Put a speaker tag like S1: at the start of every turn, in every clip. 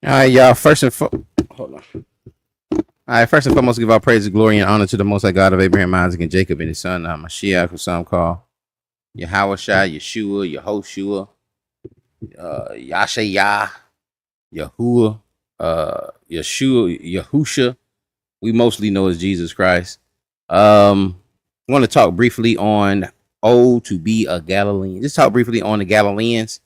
S1: All right, y'all. Hold on. All right, first and foremost, give our praise, glory, and honor to the Most High God of Abraham, Isaac, and Jacob, and his son Mashiach, who some call Yahawashai, Yeshua, Yehoshua, Yashayah, Yahuwah, Yeshua, Yahusha. We mostly know as Jesus Christ. I want to talk briefly on to be a Galilean. Just talk briefly on the Galileans.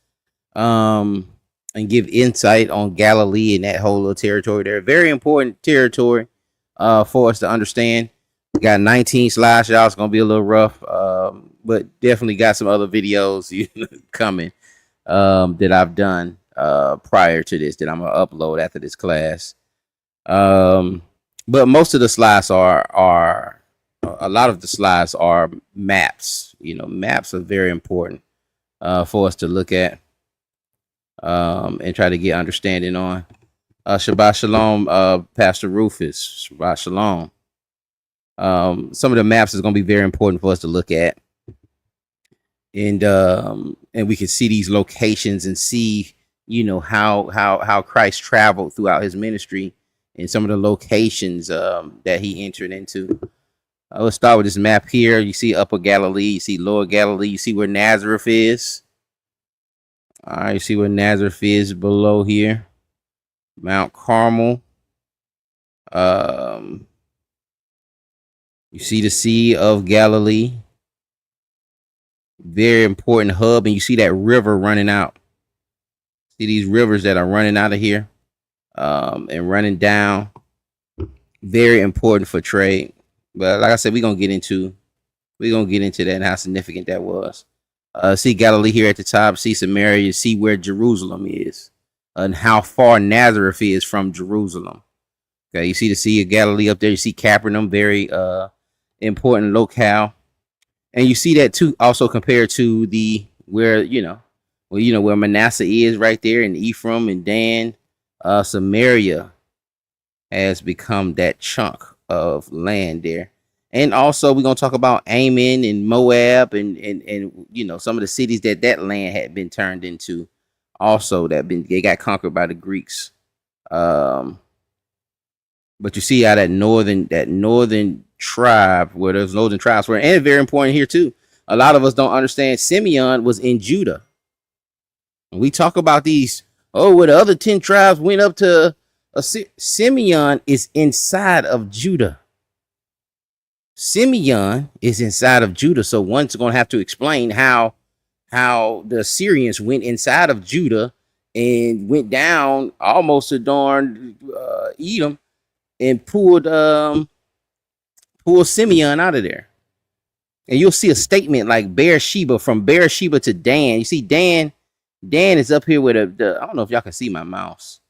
S1: And give insight on Galilee and that whole little territory there. Very important territory for us to understand. We got 19 slides, y'all. It's gonna be a little rough, but definitely got some other videos coming that I've done prior to this that I'm gonna upload after this class. But most of the slides are a lot of the slides are maps. Maps are very important for us to look at. And try to get understanding on. Shabbat Shalom, Pastor Rufus. Shabbat Shalom. Some of the maps is going to be very important for us to look at. And we can see these locations and see, how Christ traveled throughout his ministry and some of the locations that he entered into. Let's start with this map here. You see Upper Galilee, you see Lower Galilee, you see where Nazareth is. All right, you see where Nazareth is below here. Mount Carmel. You see the Sea of Galilee. Very important hub. And you see that river running out. See these rivers that are running out of here and running down. Very important for trade. But like I said, we're going to get into that and how significant that was. See Galilee here at the top. See Samaria. See where Jerusalem is, and how far Nazareth is from Jerusalem. Okay, you see the Sea of Galilee up there. You see Capernaum, very important locale, and you see that too. Also compared to where Manasseh is right there, and Ephraim and Dan. Samaria has become that chunk of land there. And also, we're going to talk about Ammon and Moab and some of the cities that land had been turned into. Also, they got conquered by the Greeks. But you see how that northern tribe, where those northern tribes were, and very important here too. A lot of us don't understand Simeon was in Judah. And we talk about these, where the other 10 tribes went up to. Simeon is inside of Judah. Simeon is inside of Judah, so one's going to have to explain how the Assyrians went inside of Judah and went down almost to darn Edom and pulled Simeon out of there. And you'll see a statement like Beersheba, from Beersheba to Dan. You see Dan is up here with I don't know if y'all can see my mouse.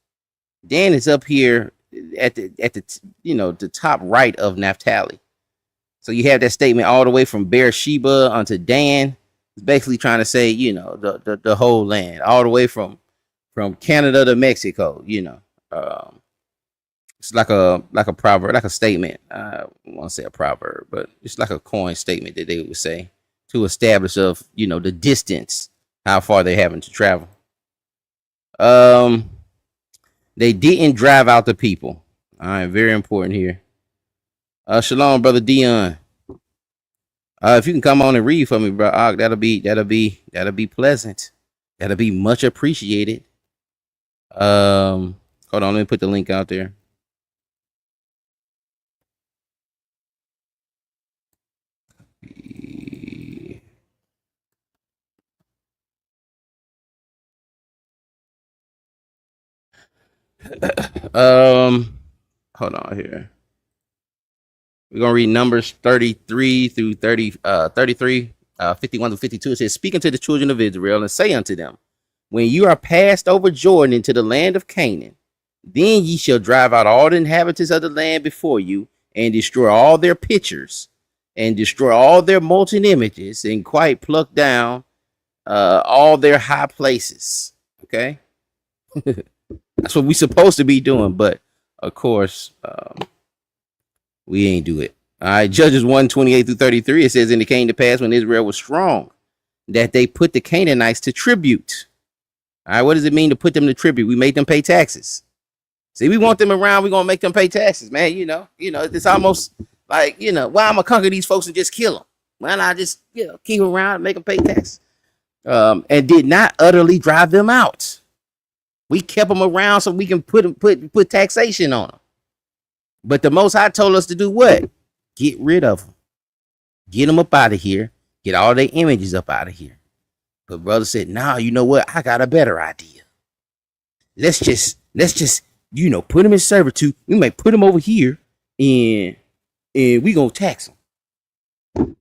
S1: Dan is up here at the top right of Naphtali. So you have that statement all the way from Beersheba onto Dan. It's basically trying to say, the whole land, all the way from Canada to Mexico. It's like a proverb, like a statement. I want to say a proverb, but it's like a coin statement that they would say to establish the distance, how far they're having to travel. They didn't drive out the people. All right, very important here. Shalom, brother Dion. If you can come on and read for me, bro, that'll be pleasant. That'll be much appreciated. Hold on, let me put the link out there. Hold on here. We're going to read Numbers 33 through 33, 51 to 52. It says, "Speak unto the children of Israel and say unto them, when you are passed over Jordan into the land of Canaan, then ye shall drive out all the inhabitants of the land before you and destroy all their pictures and destroy all their molten images and quite pluck down all their high places." Okay. That's what we're supposed to be doing. But of course, we ain't do it. All right, Judges 1:28 through 33. It says, "And it came to pass when Israel was strong that they put the Canaanites to tribute." All right, what does it mean to put them to tribute? We made them pay taxes. See, we want them around. We're gonna make them pay taxes, man. It's almost like, why I'm gonna conquer these folks and just kill them? Why not just, keep them around and make them pay taxes? And did not utterly drive them out. We kept them around so we can put taxation on them. But the Most High told us to do what? Get rid of them. Get them up out of here. Get all their images up out of here. But brother said, "Nah, you know what? I got a better idea. Let's just put them in servitude. We might put them over here, and we gonna tax them.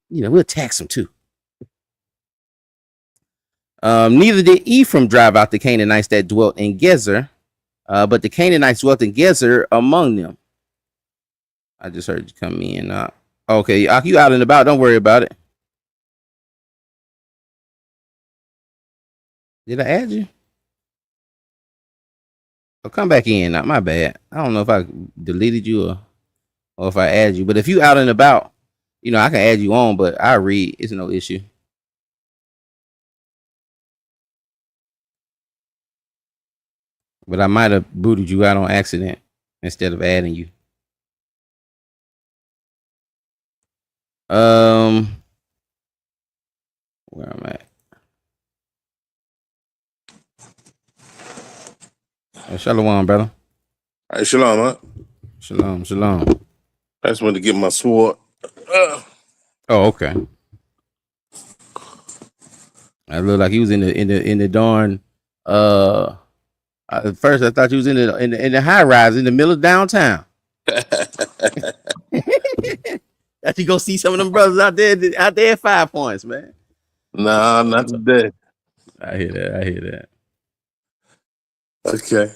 S1: We'll tax them too." Neither did Ephraim drive out the Canaanites that dwelt in Gezer, but the Canaanites dwelt in Gezer among them. I just heard you come in. Okay, you out and about. Don't worry about it. Did I add you? Oh, come back in. Not my bad. I don't know if I deleted you or if I add you. But if you out and about, I can add you on. But I read. It's no issue. But I might have booted you out on accident instead of adding you. Where I'm at. Shalom, brother.
S2: All right, shalom, huh?
S1: Shalom.
S2: I just wanted to get my sword.
S1: Oh, okay. I look like he was in the darn. At first, I thought you was in the high rise in the middle of downtown. That you go see some of them brothers out there at 5 Points, man.
S2: Nah, not today.
S1: I hear that.
S2: Okay.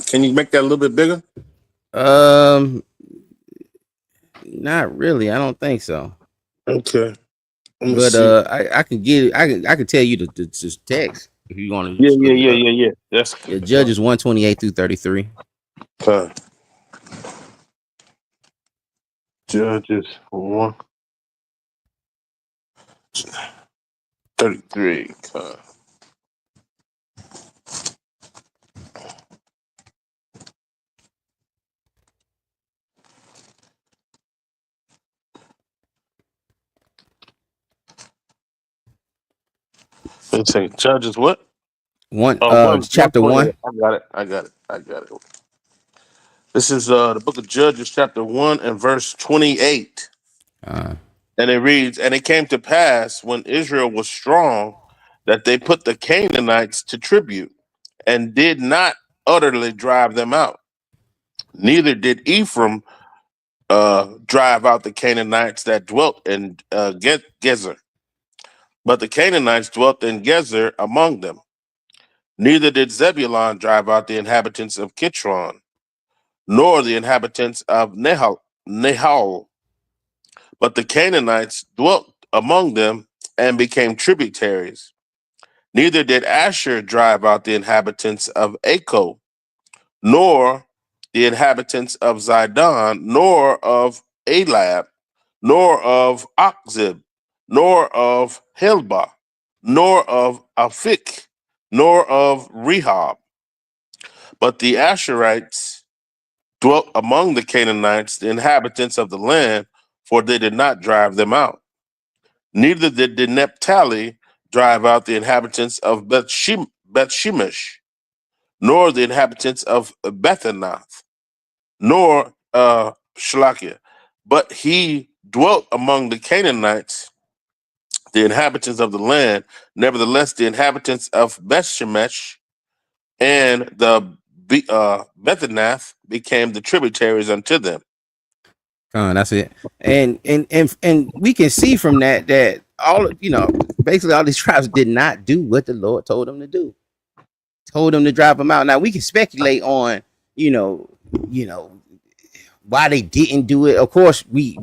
S2: Can you make that a little bit bigger?
S1: Not really. I don't think so.
S2: Okay.
S1: But I can get it. I can tell you the text if you want to.
S2: Yeah. That's
S1: the Judges 128 through 33.
S2: Judges 1:33. Let's say Judges what?
S1: Chapter 1.
S2: I got it. This is the book of Judges, chapter 1 and verse 28. And it reads, "And it came to pass when Israel was strong that they put the Canaanites to tribute and did not utterly drive them out. Neither did Ephraim drive out the Canaanites that dwelt in Gezer. But the Canaanites dwelt in Gezer among them. Neither did Zebulun drive out the inhabitants of Kitron, nor the inhabitants of Nahal. But the Canaanites dwelt among them and became tributaries. Neither did Asher drive out the inhabitants of Acco, nor the inhabitants of Zidon, nor of Elab, nor of Akzib, nor of Helba, nor of Aphik, nor of Rehob. But the Asherites dwelt among the Canaanites, the inhabitants of the land, for they did not drive them out. Neither did the Naphtali drive out the inhabitants of Bethshemesh, nor the inhabitants of Bethanath, nor Shalakia. But he dwelt among the Canaanites, the inhabitants of the land. Nevertheless, the inhabitants of Bethshemesh and the Bethanath became the tributaries unto them."
S1: That's it. And we can see from that all basically all these tribes did not do what the Lord told them to do. Told them to drive them out. Now we can speculate on why they didn't do it. Of course, we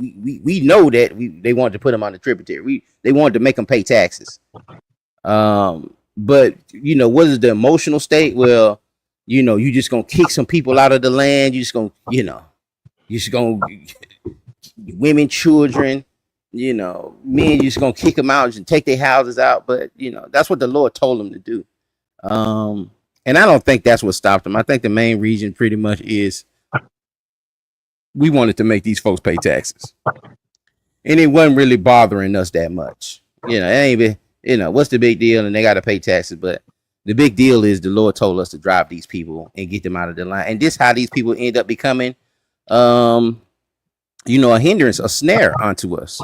S1: know that they wanted to put them on the tributary. They wanted to make them pay taxes. But what is the emotional state? Well, you just gonna kick some people out of the land. You just gonna women, children, men. You just gonna kick them out and take their houses out. But that's what the Lord told them to do. And I don't think that's what stopped them. I think the main reason pretty much is we wanted to make these folks pay taxes. And it wasn't really bothering us that much. It ain't been, what's the big deal? And they got to pay taxes. But the big deal is the Lord told us to drive these people and get them out of the line. And this how these people end up becoming, a hindrance, a snare onto us.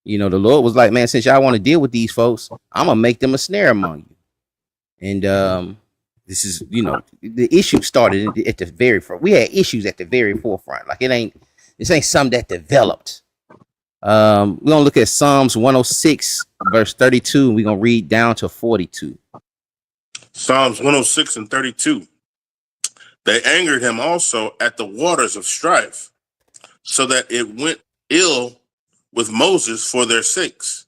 S1: The Lord was like, man, since y'all want to deal with these folks, I'm going to make them a snare among you. And this is, the issue started at the very front. We had issues at the very forefront. Like this ain't something that developed. We're going to look at Psalms 106, verse 32. And we're going to read down to 42.
S2: Psalms 106 and 32. They angered him also at the waters of strife, so that it went ill with Moses for their sakes,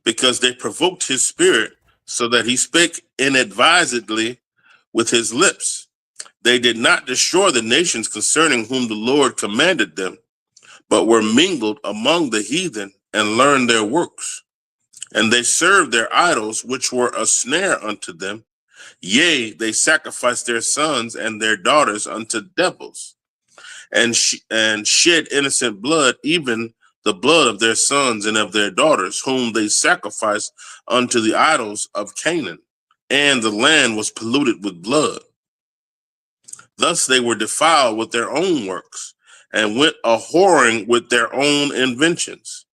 S2: because they provoked his spirit, so that he spake inadvisedly with his lips. They did not destroy the nations concerning whom the Lord commanded them, but were mingled among the heathen and learned their works. And they served their idols, which were a snare unto them. Yea, they sacrificed their sons and their daughters unto devils, and shed innocent blood, even the blood of their sons and of their daughters, whom they sacrificed unto the idols of Canaan. And the land was polluted with blood. Thus they were defiled with their own works, and went a whoring with their own inventions.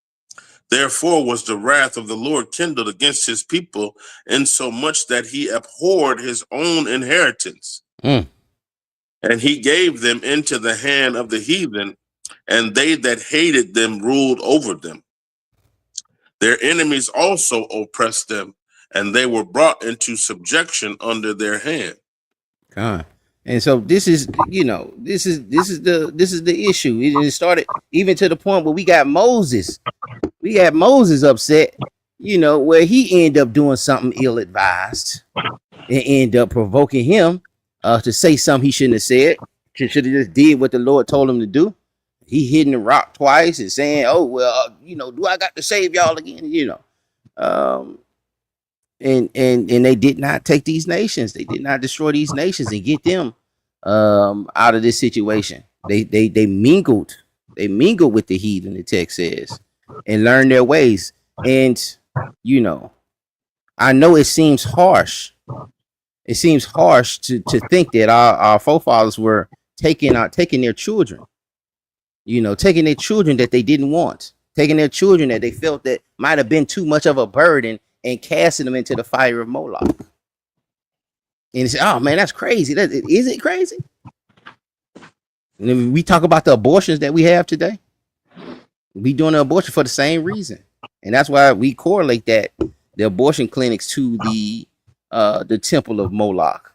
S2: Therefore was the wrath of the Lord kindled against his people, insomuch that he abhorred his own inheritance. And he gave them into the hand of the heathen, and they that hated them ruled over them. Their enemies also oppressed them, and they were brought into subjection under their hand.
S1: God. And so this is the issue. It started even to the point where we got Moses upset, where he ended up doing something ill-advised and end up provoking him to say something he shouldn't have said. Should have just did what the Lord told him to do. He hitting the rock twice and saying, "Oh well, do I got to save y'all again?" And they did not take these nations. They did not destroy these nations and get them out of this situation. They mingled with the heathen, the text says, and learned their ways. And I know it seems harsh. It seems harsh to think that our forefathers were taking their children, taking their children that they didn't want, taking their children that they felt that might have been too much of a burden, and casting them into the fire of Moloch. And it's, oh man, that's crazy. Is it crazy? And then we talk about the abortions that we have today. We doing the abortion for the same reason, and that's why we correlate the abortion clinics to the temple of Moloch,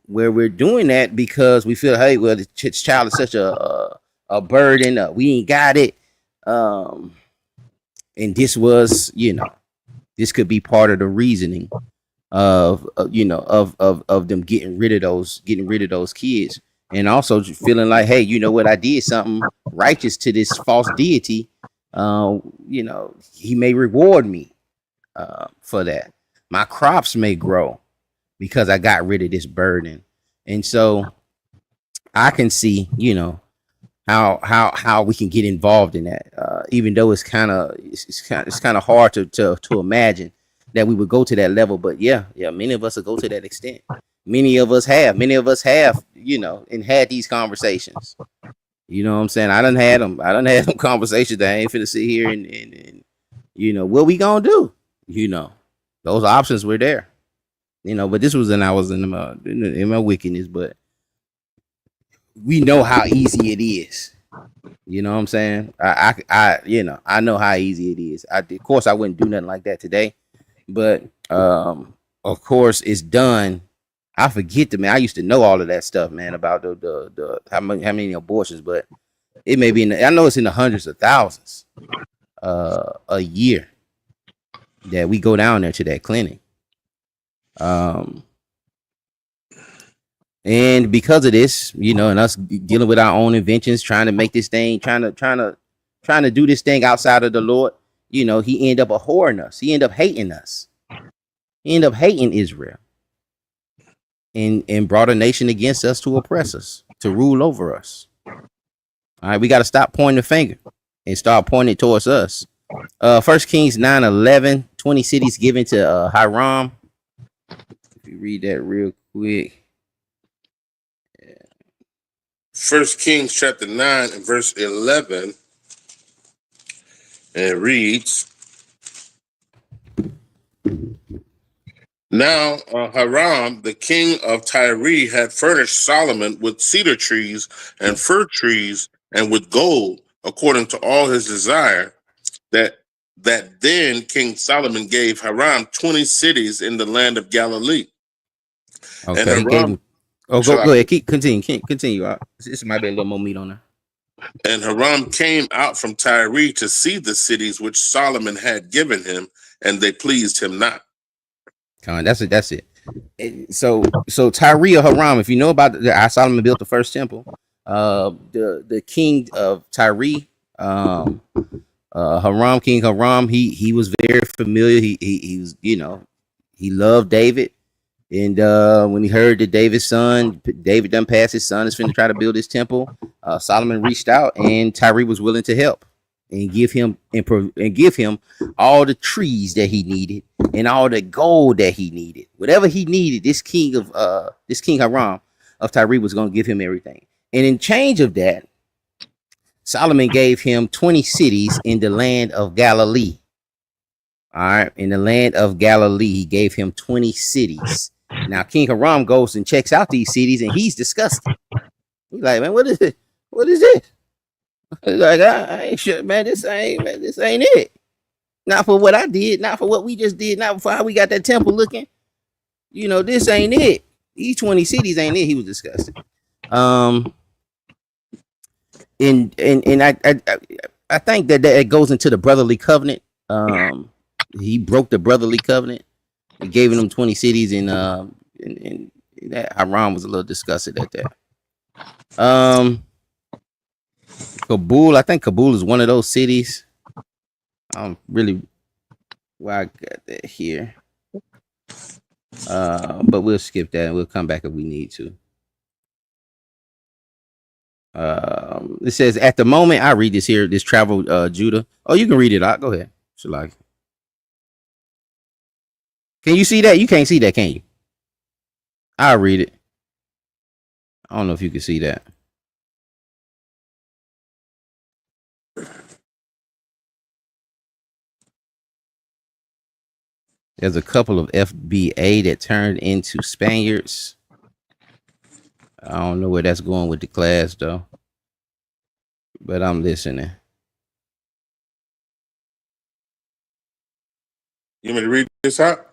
S1: where we're doing that because we feel, hey, well, the child is such a burden. We ain't got it, and this was, this could be part of the reasoning of them getting rid of those kids, and also feeling like, hey, you know what, I did something righteous to this false deity. He may reward me for that. My crops may grow because I got rid of this burden. And so I can see, how we can get involved in that, even though it's kind of hard to imagine that we would go to that level. But yeah, many of us will go to that extent. Many of us have, and had these conversations. You know what I'm saying? I done had them conversations that I ain't finna sit here and what we gonna do? Those options were there. But this was when I was in my wickedness, but we know how easy it is. You know what I'm saying? I know how easy it is. Of course I wouldn't do nothing like that today, but of course it's done. I forget man. I used to know all of that stuff, man, about the how many abortions, but it may be I know it's in the hundreds of thousands a year that we go down there to that clinic. And because of this, and us dealing with our own inventions, trying to make this thing, trying to do this thing outside of the Lord, he ended up abhorring us. He ended up hating us. He ended up hating Israel. and brought a nation against us to oppress us, to rule over us. All right, we got to stop pointing the finger and start pointing towards us. 1 Kings 9:11, 20 cities given to Hiram. If you read that real quick.
S2: 1 Kings chapter 9 and verse 11. And it reads, Now Hiram, the king of Tyre, had furnished Solomon with cedar trees and fir trees and with gold, according to all his desire. That then King Solomon gave Hiram 20 cities in the land of Galilee.
S1: Okay,
S2: and
S1: he gave
S2: Hiram,
S1: him. Oh, go ahead. Continue. This might be a little more meat on there.
S2: And Hiram came out from Tyre to see the cities which Solomon had given him, and they pleased him not.
S1: That's it. So Tyre or Hiram, if you know about how Solomon built the first temple, the king of Tyre, King Hiram, he was very familiar. He was, he loved David. And when he heard that David done passed his son is finna try to build his temple, Solomon reached out, and Tyre was willing to help and give him all the trees that he needed and all the gold that he needed. Whatever he needed, this king Hiram of Tyre was going to give him everything. And in change of that, Solomon gave him 20 cities in the land of Galilee. All right, in the land of Galilee, he gave him 20 cities. Now, King Hiram goes and checks out these cities, and he's disgusted. He's like, man, what is it? What is this? Like, I ain't sure, man. This ain't it. Not for what I did, not for what we just did, not for how we got that temple looking. This ain't it. These 20 cities ain't it. He was disgusted. And I think that it goes into the brotherly covenant. He broke the brotherly covenant. He gave him 20 cities, and that Hiram was a little disgusted at that. Kabul, I think Kabul is one of those cities. Really why I got that here. But we'll skip that and we'll come back if we need to. It says at the moment, I read this here, this travel Judah. Oh, you can read it out. Go ahead. Shalak. Can you see that? You can't see that, can you? I'll read it. I don't know if you can see that. There's a couple of FBA that turned into Spaniards. I don't know where that's going with the class, though. But I'm listening.
S2: You want me to read this out?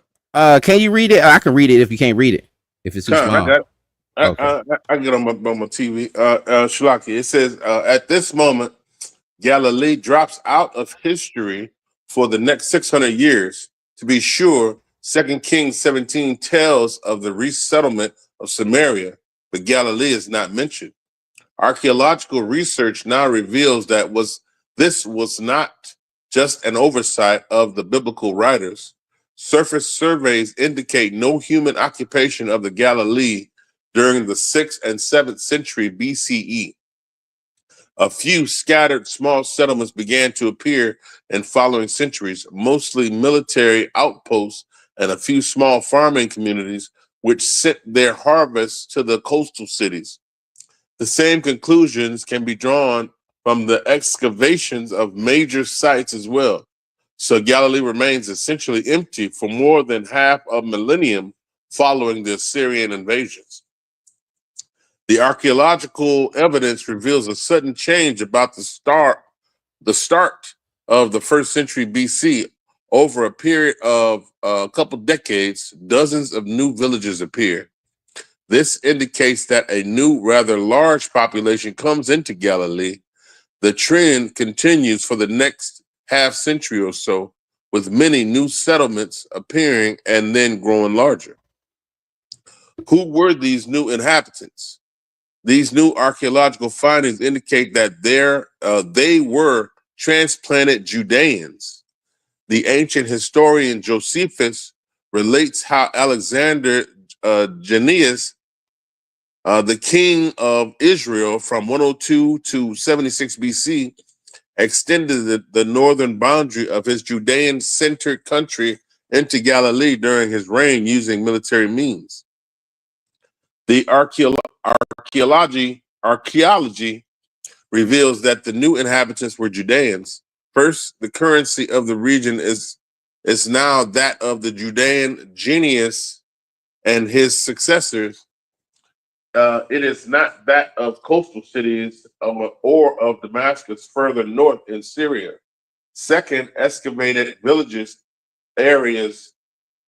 S1: Can you read it? I can read it if you can't read it. If it's too small.
S2: I can get on my TV. Shalaki. It says, at this moment, Galilee drops out of history for the next 600 years. To be sure, 2 Kings 17 tells of the resettlement of Samaria, but Galilee is not mentioned. Archaeological research now reveals that this was not just an oversight of the biblical writers. Surface surveys indicate no human occupation of the Galilee during the 6th and 7th century BCE. A few scattered small settlements began to appear in following centuries, mostly military outposts and a few small farming communities which sent their harvests to the coastal cities. The same conclusions can be drawn from the excavations of major sites as well. So Galilee remains essentially empty for more than half a millennium following the Assyrian invasions. The archaeological evidence reveals a sudden change about the start of the 1st century BC. Over a period of a couple decades, dozens of new villages appear. This indicates that a new, rather large population comes into Galilee. The trend continues for the next half century or so, with many new settlements appearing and then growing larger. Who were these new inhabitants? These new archaeological findings indicate that they were transplanted Judeans. The ancient historian Josephus relates how Alexander Janias, the king of Israel, from 102 to 76 BC, extended the northern boundary of his Judean-centered country into Galilee during his reign using military means. The archaeology reveals that the new inhabitants were Judeans. First, the currency of the region is now that of the Judean genius and his successors. It is not that of coastal cities or of Damascus further north in Syria. Second, excavated village areas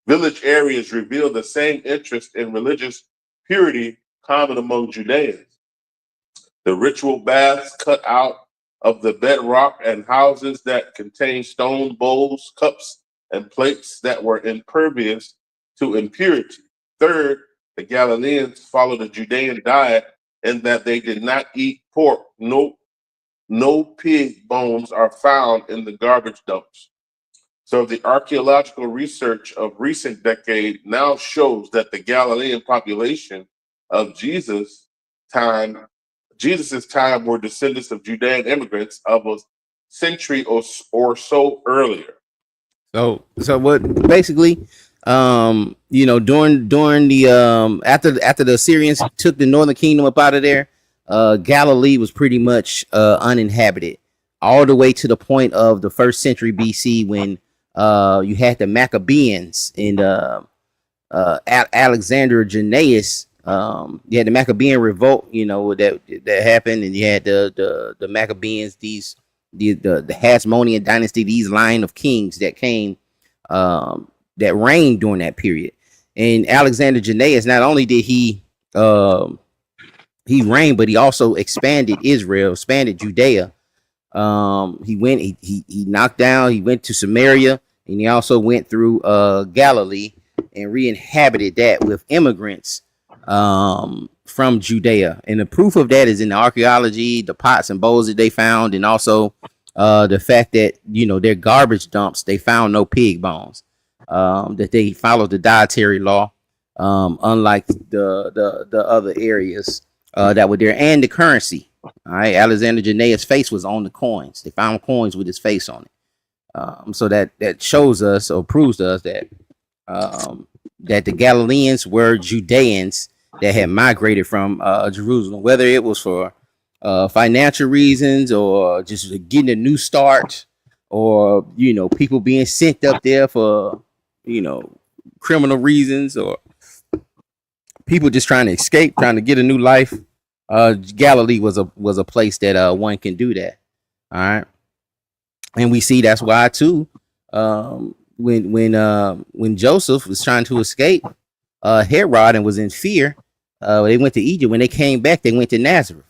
S2: reveal the same interest in religious purity common among Judeans. The ritual baths cut out of the bedrock and houses that contain stone bowls, cups, and plates that were impervious to impurity. Third, the Galileans followed the Judean diet in that they did not eat pork. No pig bones are found in the garbage dumps. So the archaeological research of recent decades now shows that the Galilean population of Jesus's time were descendants of Judean immigrants of a century or so earlier.
S1: So what basically, during the after the Assyrians took the northern kingdom up out of there, Galilee was pretty much uninhabited all the way to the point of the first century BC when you had the Maccabeans and Alexander Jannaeus. You had the Maccabean revolt, that happened, and you had the Maccabeans, the Hasmonean dynasty, these line of kings that came, that reigned during that period. And Alexander Jannaeus, not only did he reigned, but he also expanded Israel, expanded Judea. He knocked down, he went to Samaria, and he also went through Galilee and re-inhabited that with immigrants from Judea. And the proof of that is in the archaeology, the pots and bowls that they found, and also the fact that their garbage dumps, they found no pig bones. That they followed the dietary law, unlike the other areas that were there, and the currency. All right, Alexander Jannaeus' face was on the coins. They found coins with his face on it. So that shows us or proves to us that that the Galileans were Judeans that had migrated from Jerusalem, whether it was for financial reasons or just getting a new start, or people being sent up there for criminal reasons, or people just trying to escape, trying to get a new life. Galilee was a place that one can do that. All right, and we see that's why too. When Joseph was trying to escape Herod and was in fear, they went to Egypt. When they came back, they went to Nazareth.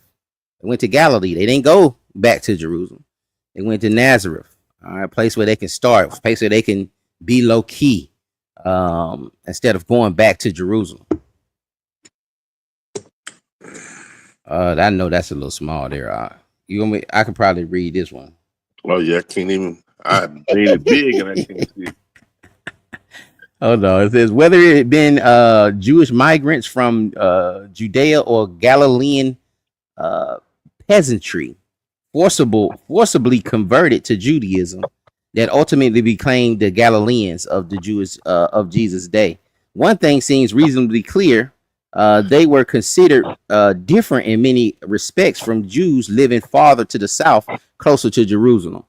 S1: They went to Galilee. They didn't go back to Jerusalem. They went to Nazareth. All right, a place where they can start, a place where they can be low key, instead of going back to Jerusalem. I know that's a little small there. You want me? I could probably read this one.
S2: Oh yeah, I can't even. I made it big and I can't see it.
S1: Oh no! It says whether it had been Jewish migrants from Judea or Galilean peasantry, forcibly converted to Judaism, that ultimately became the Galileans of the Jewish of Jesus' day. One thing seems reasonably clear: they were considered different in many respects from Jews living farther to the south, closer to Jerusalem.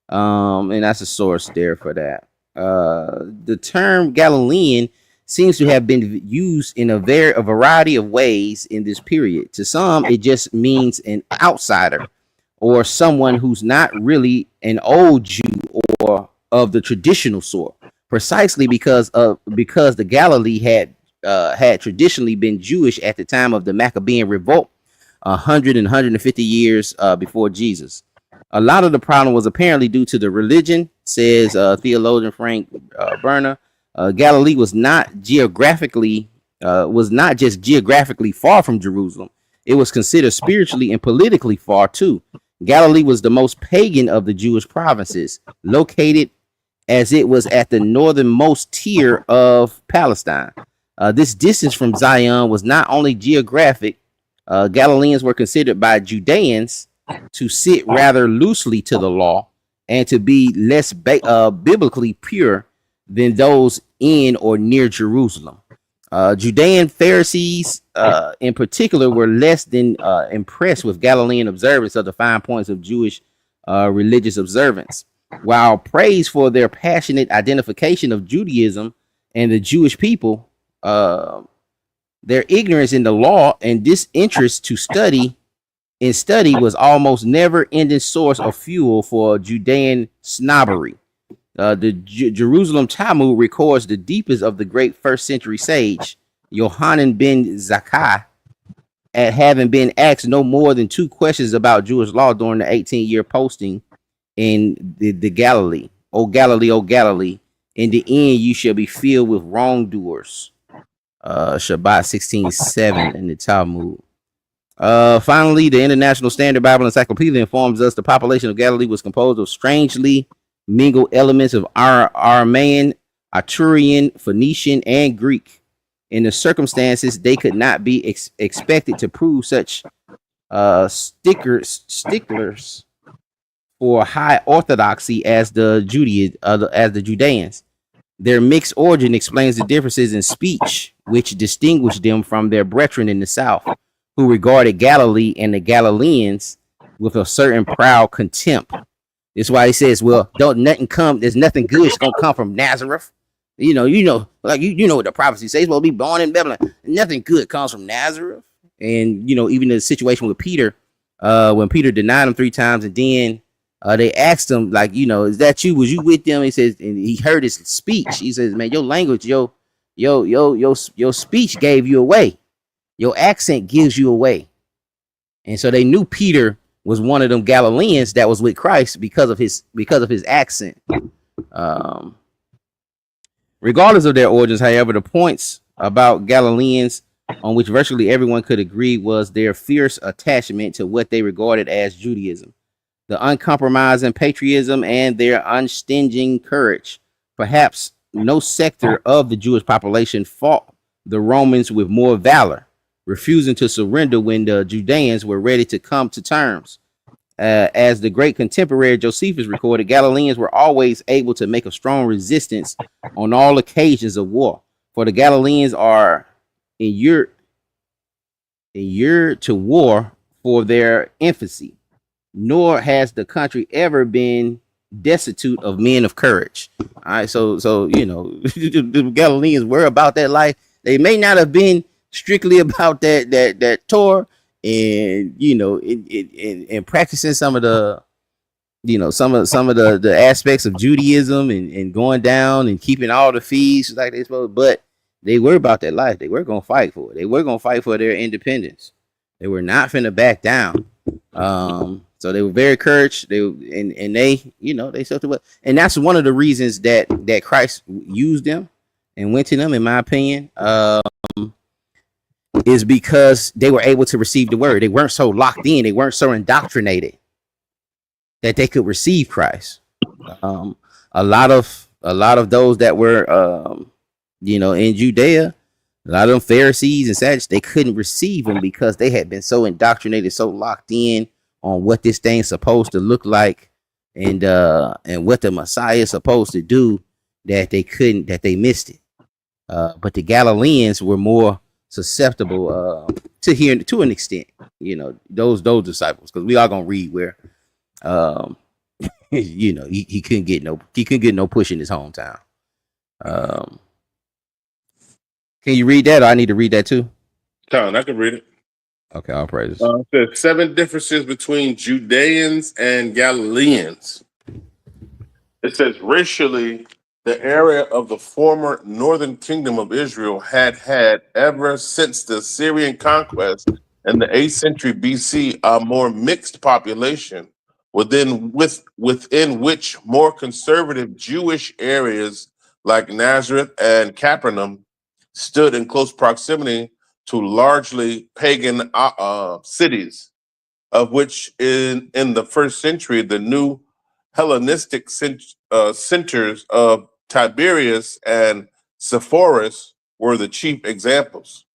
S1: And that's a source there for that. The term Galilean seems to have been used in a variety of ways in this period. To some, it just means an outsider or someone who's not really an old Jew or of the traditional sort, precisely because the Galilee had traditionally been Jewish at the time of the Maccabean revolt, 150 years before Jesus. A lot of the problem was apparently due to the religion, says theologian Frank Berner. Galilee was not just geographically far from Jerusalem. It was considered spiritually and politically far too. Galilee was the most pagan of the Jewish provinces, located as it was at the northernmost tier of Palestine. This distance from Zion was not only geographic. Galileans were considered by Judeans to sit rather loosely to the law and to be less biblically pure than those in or near Jerusalem. Judean Pharisees, in particular, were less than impressed with Galilean observance of the fine points of Jewish religious observance. While praise for their passionate identification of Judaism and the Jewish people, their ignorance in the law and disinterest to study was almost never-ending source of fuel for Judean snobbery. The Jerusalem Talmud records the deepest of the great first-century sage, Yohanan ben Zakkai, at having been asked no more than 2 questions about Jewish law during the 18-year posting in the Galilee. O Galilee, O Galilee, in the end you shall be filled with wrongdoers. Shabbat 16:7 in the Talmud. Finally, the International Standard Bible Encyclopedia informs us the population of Galilee was composed of strangely mingled elements of Aramaean, Arturian, Phoenician, and Greek. In the circumstances, they could not be expected to prove such sticklers for high orthodoxy as the Judeans. Their mixed origin explains the differences in speech which distinguished them from their brethren in the south, who regarded Galilee and the Galileans with a certain proud contempt. That's why he says, "Well, there's nothing good that's gonna come from Nazareth." Like you know what the prophecy says. Well, be born in Bethlehem. Nothing good comes from Nazareth. And even the situation with Peter, when Peter denied him 3 times, and then they asked him, like, is that you? Was you with them? He says, and he heard his speech. He says, man, your language, your speech gave you away. Your accent gives you away. And so they knew Peter was one of them Galileans that was with Christ because of his accent. Regardless of their origins, however, the points about Galileans on which virtually everyone could agree was their fierce attachment to what they regarded as Judaism, the uncompromising patriotism, and their unstinting courage. Perhaps no sector of the Jewish population fought the Romans with more valor, refusing to surrender when the Judeans were ready to come to terms. As the great contemporary Josephus recorded, Galileans were always able to make a strong resistance on all occasions of war. For the Galileans are inured to war for their infancy, nor has the country ever been destitute of men of courage. All right, so the Galileans were about that life. They may not have been strictly about that Torah, and in practicing some of the some of the aspects of Judaism, and going down and keeping all the feasts like they supposed, but they were about that life. They were gonna fight for it. They were gonna fight for their independence. They were not finna back down. So they were very encouraged. They stuck to it, and that's one of the reasons that Christ used them and went to them, in my opinion. Is because they were able to receive the word. They weren't so locked in. They weren't so indoctrinated that they could receive Christ. A lot of those that were, in Judea, a lot of them Pharisees and Sadducees, they couldn't receive him because they had been so indoctrinated, so locked in on what this thing's supposed to look like, and what the Messiah is supposed to do, that they missed it. But the Galileans were more susceptible to hearing, to an extent, those disciples, because we are gonna read where he couldn't get no push in his hometown. Can you read that, or I need to read that too?
S2: Tom, I can read it.
S1: Okay, all praises.
S2: There's 7 differences between Judeans and Galileans. It says racially, the area of the former northern kingdom of Israel had ever since the Syrian conquest in the 8th century BC a more mixed population, within which more conservative Jewish areas like Nazareth and Capernaum stood in close proximity to largely pagan cities, of which in the 1st century the new Hellenistic centers of Tiberias and Sepphoris were the chief examples.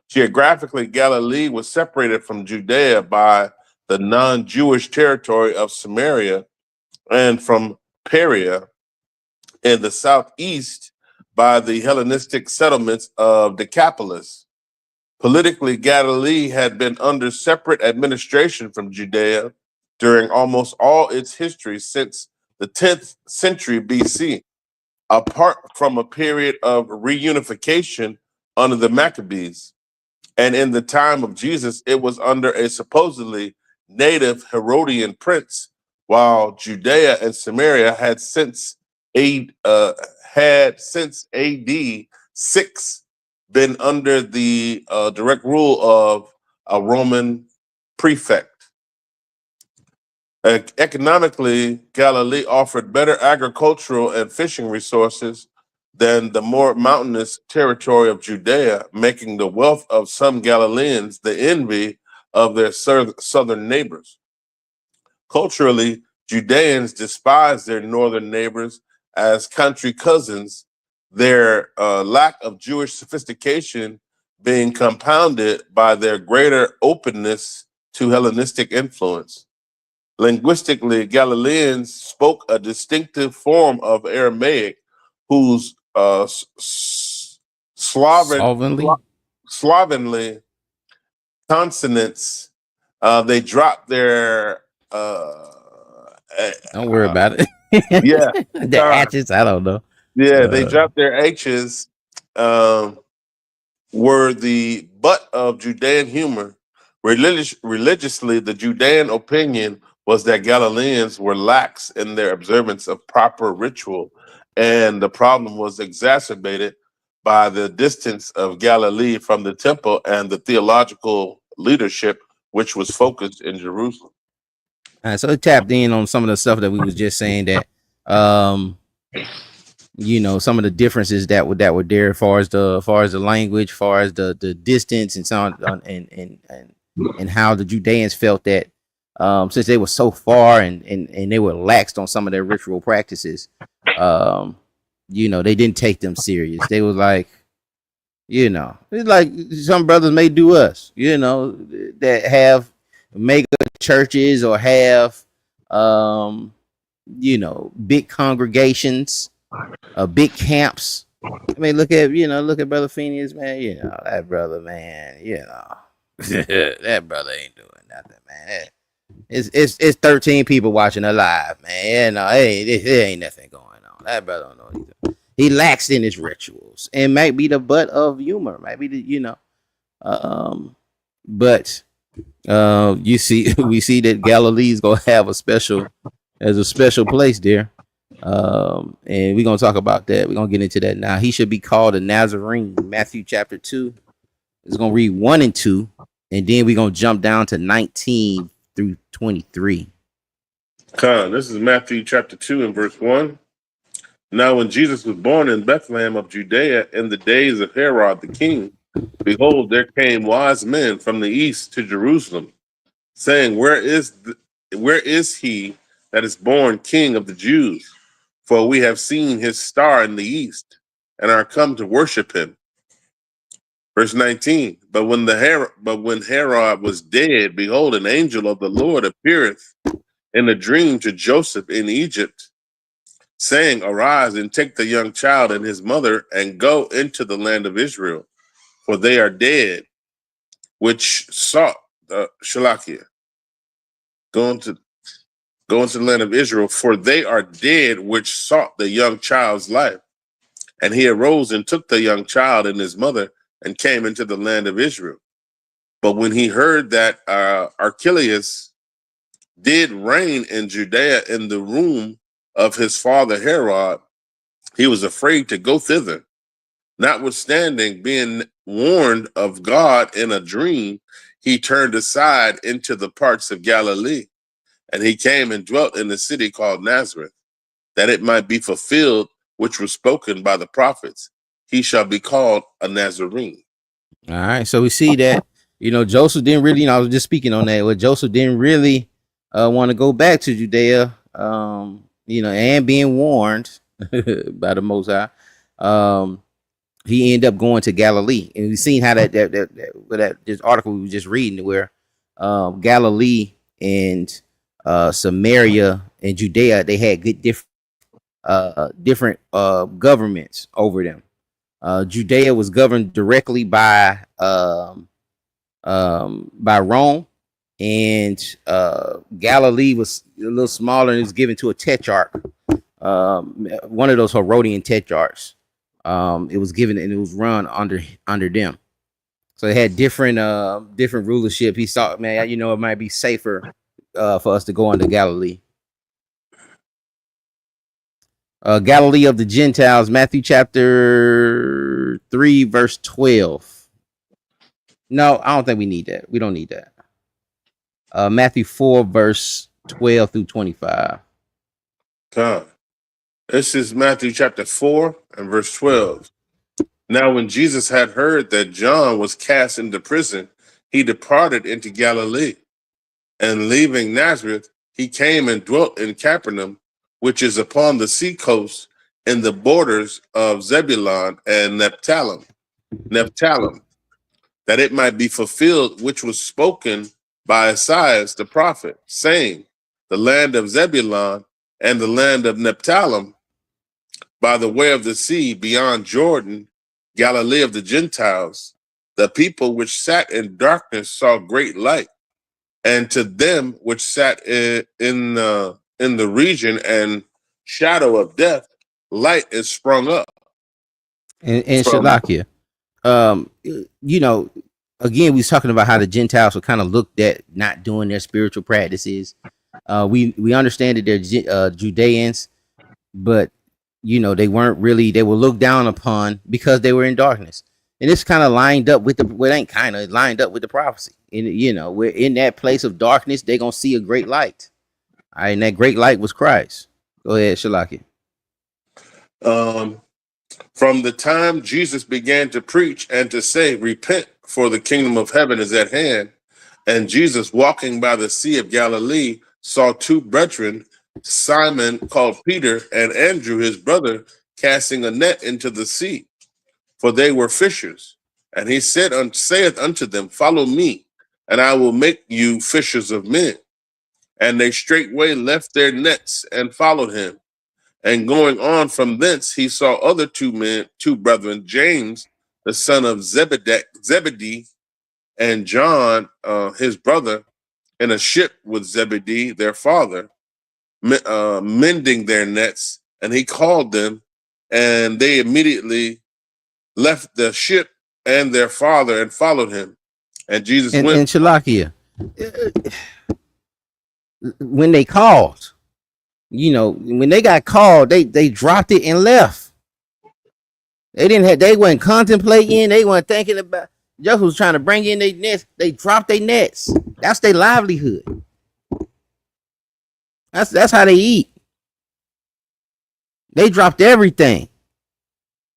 S2: Geographically, Galilee was separated from Judea by the non-Jewish territory of Samaria and from Perea in the southeast by the Hellenistic settlements of Decapolis. Politically, Galilee had been under separate administration from Judea during almost all its history since the 10th century BC, apart from a period of reunification under the Maccabees. And in the time of Jesus, it was under a supposedly native Herodian prince, while Judea and Samaria had since AD 6 been under the direct rule of a Roman prefect. Economically, Galilee offered better agricultural and fishing resources than the more mountainous territory of Judea, making the wealth of some Galileans the envy of their southern neighbors. Culturally, Judeans despised their northern neighbors as country cousins, their lack of Jewish sophistication being compounded by their greater openness to Hellenistic influence. Linguistically, Galileans spoke a distinctive form of Aramaic whose slovenly consonants, they dropped their
S1: don't worry about it.
S2: yeah,
S1: the H's, I don't know.
S2: Yeah, they dropped their H's, were the butt of Judean humor. Religiously, the Judean opinion was that Galileans were lax in their observance of proper ritual, and the problem was exacerbated by the distance of Galilee from the temple and the theological leadership, which was focused in Jerusalem.
S1: All right, so it tapped in on some of the stuff that we was just saying that, some of the differences that were there, as far as the language, as far as the distance, and so on, and how the Judeans felt that, since they were so far and they were laxed on some of their ritual practices, they didn't take them serious. They was like, it's like some brothers may do us, that have mega churches or have, big congregations, big camps. I mean, look at Brother Phineas, man. That brother, man. That brother ain't doing nothing, man. It's 13 people watching her live, man. It ain't nothing going on. That brother don't know what he's doing. He lacks in his rituals and might be the butt of humor. Might be but we see that Galilee's gonna have a special place there. And we're gonna talk about that. We're gonna get into that now. He should be called a Nazarene. Matthew chapter 2. It's gonna read 1 and 2, and then we're gonna jump down to 19 through 23.
S2: This is Matthew chapter 2 and verse 1. Now, when Jesus was born in Bethlehem of Judea in the days of Herod the king, behold, there came wise men from the east to Jerusalem, saying, Where is he that is born King of the Jews? For we have seen his star in the east, and are come to worship him. Verse 19. But when Herod was dead, behold, an angel of the Lord appeareth in a dream to Joseph in Egypt, saying, Arise and take the young child and his mother, and go into the land of Israel, for they are dead, which sought Shalakia. Go into the land of Israel, for they are dead which sought the young child's life. And he arose and took the young child and his mother, and came into the land of Israel. But when he heard that Archelaus did reign in Judea in the room of his father Herod, he was afraid to go thither. Notwithstanding, being warned of God in a dream, he turned aside into the parts of Galilee. And he came and dwelt in the city called Nazareth, that it might be fulfilled which was spoken by the prophets. He shall be called a Nazarene.
S1: All right. So we see that, Joseph didn't really, I was just speaking on that, where Joseph didn't really want to go back to Judea, and being warned by the Most High. he ended up going to Galilee, and we've seen how that this article we were just reading, where Galilee and Samaria and Judea, they had good different governments over them. Judea was governed directly by Rome, and Galilee was a little smaller and was given to a tetrarch, one of those Herodian tetrarchs. It was given and it was run under them. So they had different rulership. He thought, man, it might be safer for us to go under Galilee. Galilee of the Gentiles, Matthew chapter 3, verse 12. No, I don't think we need that. We don't need that. Matthew 4, verse 12 through 25.
S2: This is Matthew chapter 4 and verse 12. Now, when Jesus had heard that John was cast into prison, he departed into Galilee. And leaving Nazareth, he came and dwelt in Capernaum, which is upon the sea coast in the borders of Zebulun and Nephthalim, that it might be fulfilled which was spoken by Isaiah the prophet, saying, the land of Zebulun and the land of Nephthalim, by the way of the sea beyond Jordan, Galilee of the Gentiles, the people which sat in darkness saw great light, and to them which sat in the region and shadow of death, light is sprung up.
S1: And Shalakia, again, we was talking about how the Gentiles were kind of looked at not doing their spiritual practices. We understand that they're Judeans, but they weren't really. They were looked down upon because they were in darkness, and it's kind of lined up with lined up with the prophecy. And we're in that place of darkness. They're gonna see a great light. All right, and that great light was Christ. Go ahead, Shalaki.
S2: From the time Jesus began to preach and to say, repent, for the kingdom of heaven is at hand, and Jesus, walking by the Sea of Galilee, saw two brethren, Simon called Peter and Andrew his brother, casting a net into the sea, for they were fishers. And he saith unto them, follow me, and I will make you fishers of men. And they straightway left their nets and followed him. And going on from thence, he saw other two brethren, James, the son of Zebedee, and John, his brother, in a ship with Zebedee, their father, mending their nets. And he called them, and they immediately left the ship and their father and followed him. And Jesus went.
S1: And Shalakia, when they called, when they got called, they dropped it and left. They weren't contemplating, they weren't thinking about. Joseph was trying to bring in their nets. They dropped their nets. That's their livelihood. That's how they eat. They dropped everything.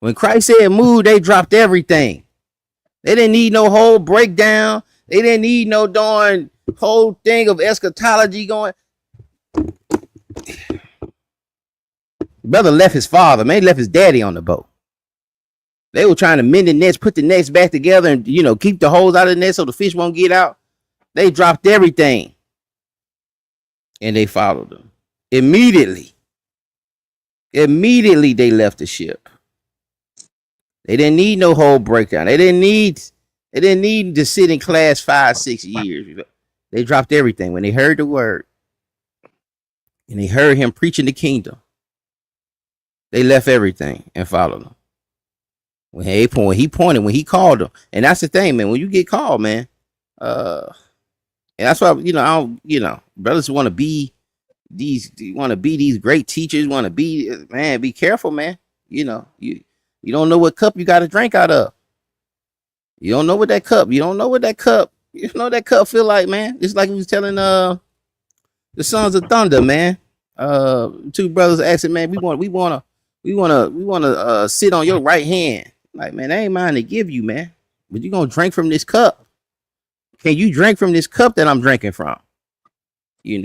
S1: When Christ said move, they dropped everything. They didn't need no whole breakdown. They didn't need no darn whole thing of eschatology going. Brother left his father, man. He left his daddy on the boat. They were trying to mend the nets, put the nets back together, and keep the holes out of the net so the fish won't get out. They dropped everything, and they followed them immediately. Immediately, they left the ship. They didn't need no whole breakdown. They didn't need to sit in class 5-6 years. They dropped everything when they heard the word, and they heard him preaching the kingdom. They left everything and followed him. When he pointed, when he called them, and that's the thing, man. When you get called, man, and that's why brothers want to be these great teachers. Want to be careful, man. You don't know what cup you got to drink out of. You don't know what that cup. You know that cup feel like, man. It's like he was telling the Sons of Thunder, man. Two brothers asking, man, we want to sit on your right hand. Like, man, I ain't mine to give you, man. But you gonna drink from this cup. Can you drink from this cup that I'm drinking from? So you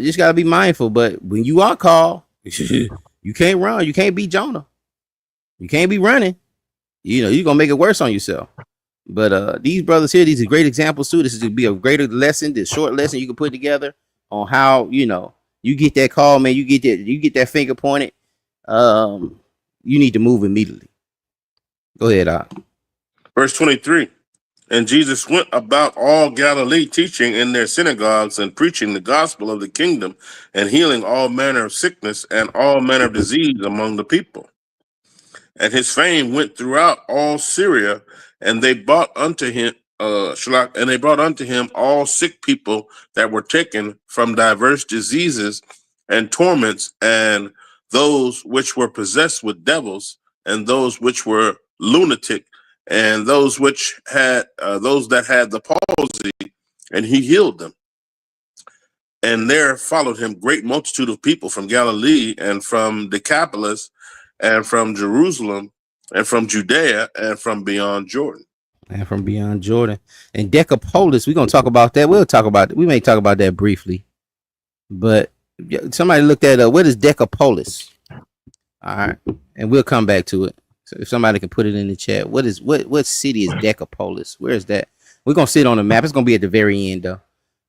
S1: just gotta be mindful. But when you are called, you can't run. You can't be Jonah. You can't be running. You're gonna make it worse on yourself. But these brothers here, these are great examples too. This is to be a greater lesson, this short lesson you can put together on how you get that call, man. You get that finger pointed. You need to move immediately. Go ahead,
S2: Verse 23. And Jesus went about all Galilee, teaching in their synagogues and preaching the gospel of the kingdom and healing all manner of sickness and all manner of disease among the people. And his fame went throughout all Syria, and they brought unto him all sick people that were taken from diverse diseases and torments, and those which were possessed with devils, and those which were lunatic, and those which had those that had the palsy, and he healed them. And there followed him great multitude of people from Galilee and from Decapolis and from Jerusalem and from Judea and from beyond Jordan.
S1: And from beyond Jordan. And Decapolis, we're gonna talk about that. We may talk about that briefly. But somebody looked at what is Decapolis? All right. And we'll come back to it. So if somebody can put it in the chat, what city is Decapolis? Where is that? We're gonna sit on the map. It's gonna be at the very end though.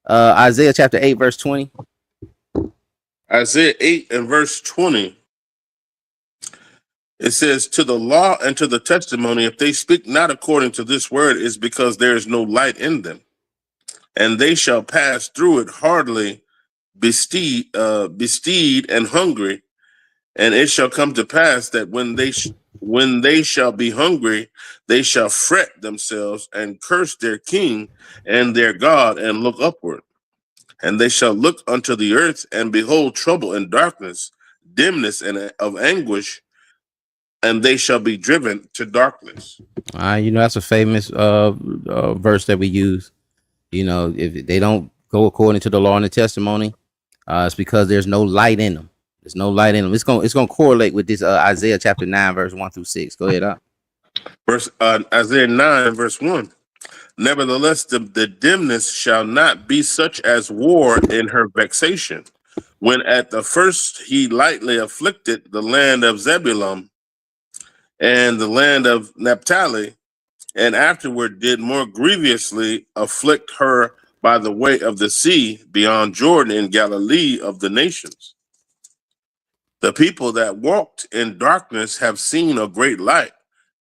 S1: Isaiah chapter 8, verse 20.
S2: Isaiah 8 and verse 20. It says, to the law and to the testimony, if they speak not according to this word, is because there is no light in them. And they shall pass through it hardly besteed and hungry. And it shall come to pass that when they shall be hungry, they shall fret themselves and curse their king and their God and look upward. And they shall look unto the earth and behold trouble and darkness, dimness and of anguish, and they shall be driven to darkness.
S1: That's a famous verse that we use. If they don't go according to the law and the testimony, it's because there's no light in them. There's no light in them. It's gonna correlate with this Isaiah chapter 9, verse 1 through 6. Go ahead,
S2: Isaiah 9, verse 1. Nevertheless, the dimness shall not be such as war in her vexation, when at the first he lightly afflicted the land of Zebulun and the land of Naphtali, and afterward did more grievously afflict her by the way of the sea beyond Jordan in Galilee of the nations. The people that walked in darkness have seen a great light,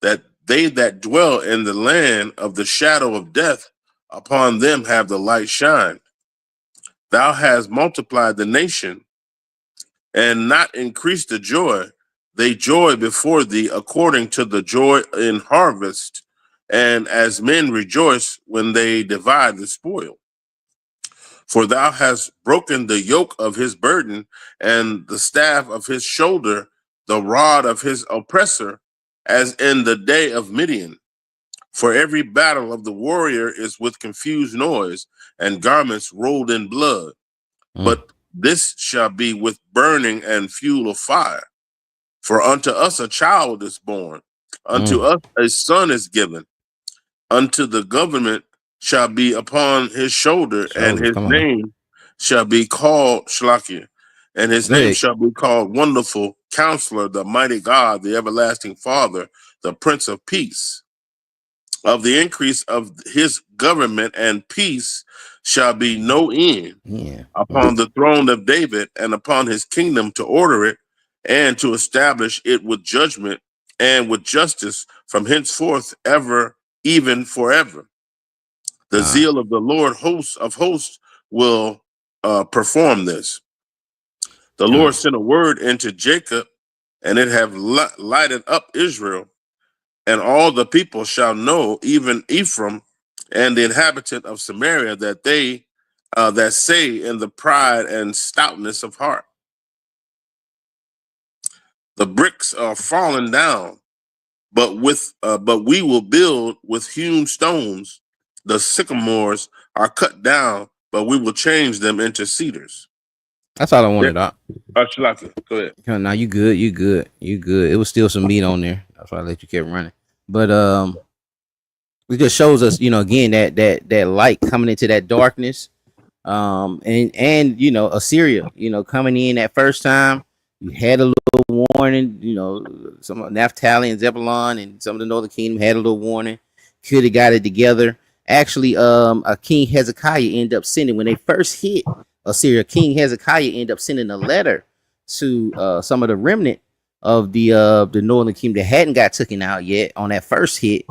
S2: that they that dwell in the land of the shadow of death, upon them have the light shined. Thou hast multiplied the nation and not increased the joy. They joy before thee according to the joy in harvest, and as men rejoice when they divide the spoil. For thou hast broken the yoke of his burden and the staff of his shoulder, the rod of his oppressor, as in the day of Midian. For every battle of the warrior is with confused noise and garments rolled in blood. But this shall be with burning and fuel of fire. For unto us a child is born, unto us a son is given, unto the government shall be upon his shoulder, and his name shall be called Shlakia, and his name shall be called Wonderful Counselor, the Mighty God, the Everlasting Father, the Prince of Peace. Of the increase of his government and peace shall be no end upon the throne of David and upon his kingdom, to order it and to establish it with judgment and with justice from henceforth ever, even forever. The zeal of the Lord of hosts will perform this. The Lord sent a word into Jacob, and it have lighted up Israel. And all the people shall know, even Ephraim and the inhabitant of Samaria, that they that say in the pride and stoutness of heart. The bricks are fallen down, but we will build with hewn stones. The sycamores are cut down, but we will change them into cedars.
S1: That's all I wanted.
S2: Shalaki, go ahead.
S1: Now you good. It was still some meat on there. That's why I let you keep running. But it just shows us, again, that light coming into that darkness. And Assyria, coming in that first time, You had a little warning, some of Naphtali and Zebulon and some of the northern kingdom had a little warning. Could have got it together. Actually, a King Hezekiah ended up sending, when they first hit Assyria, King Hezekiah ended up sending a letter to some of the remnant of the northern kingdom that hadn't got taken out yet on that first hit,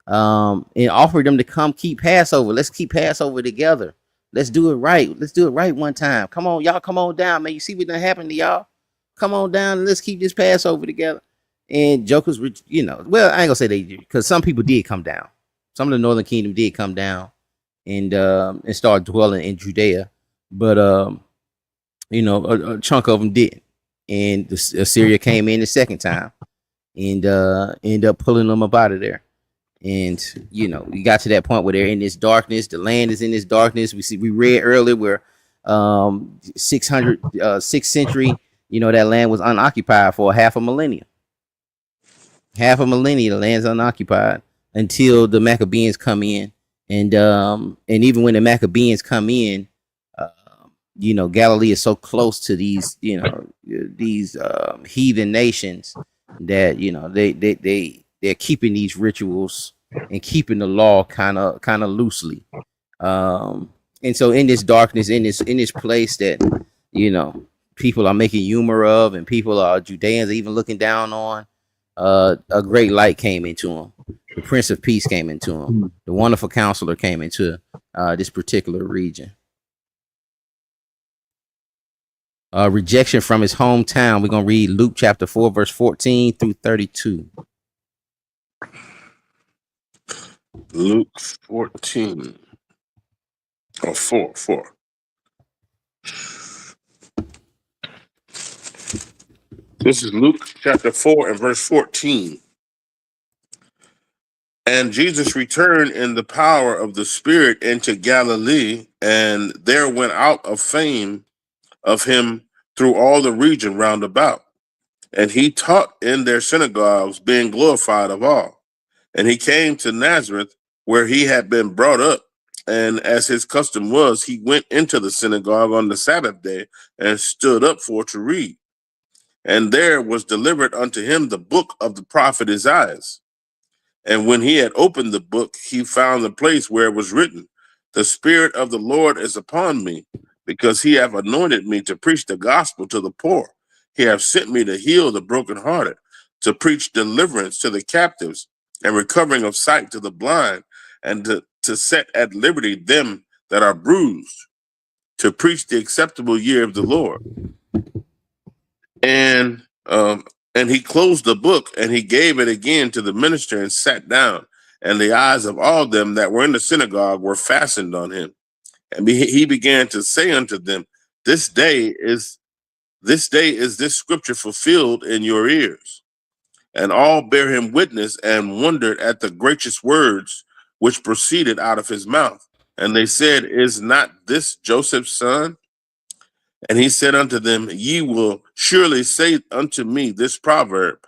S1: and offered them to come keep Passover. Let's keep Passover together. Let's do it right. Let's do it right one time. Come on, y'all. Come on down, man. You see what done happened to y'all? Come on down and let's keep this Passover together. And jokers, well, I ain't gonna say they did, because some people did come down. Some of the northern kingdom did come down and start dwelling in Judea, but a chunk of them didn't. And Assyria came in the second time and ended up pulling them up out of there. And we got to that point where they're in this darkness. The land is in this darkness. We read earlier where 6th century, that land was unoccupied for half a millennium. The land's unoccupied until the Maccabees come in, and even when the Maccabees come in, Galilee is so close to these heathen nations that they're keeping these rituals and keeping the law kind of loosely. And so in this darkness, in this place that people are making humor of, and Judeans are even looking down on, a great light came into him. The Prince of Peace came into him. The Wonderful Counselor came into this particular region. Rejection from his hometown. We're going to read Luke chapter 4, verse 14 through 32.
S2: Luke 14. Oh, 4. This is Luke chapter 4 and verse 14. And Jesus returned in the power of the Spirit into Galilee, and there went out a fame of him through all the region round about. And he taught in their synagogues, being glorified of all. And he came to Nazareth, where he had been brought up. And as his custom was, he went into the synagogue on the Sabbath day and stood up for to read. And there was delivered unto him the book of the prophet Isaiah. And when he had opened the book, he found the place where it was written, "The Spirit of the Lord is upon me, because he hath anointed me to preach the gospel to the poor. He hath sent me to heal the brokenhearted, to preach deliverance to the captives, and recovering of sight to the blind, and to set at liberty them that are bruised, to preach the acceptable year of the Lord." And he closed the book, and he gave it again to the minister and sat down. And the eyes of all them that were in the synagogue were fastened on him. And he began to say unto them, This day is this scripture fulfilled in your ears. And all bare him witness and wondered at the gracious words which proceeded out of his mouth. And they said, Is not this Joseph's son? And he said unto them, Ye will surely say unto me this proverb,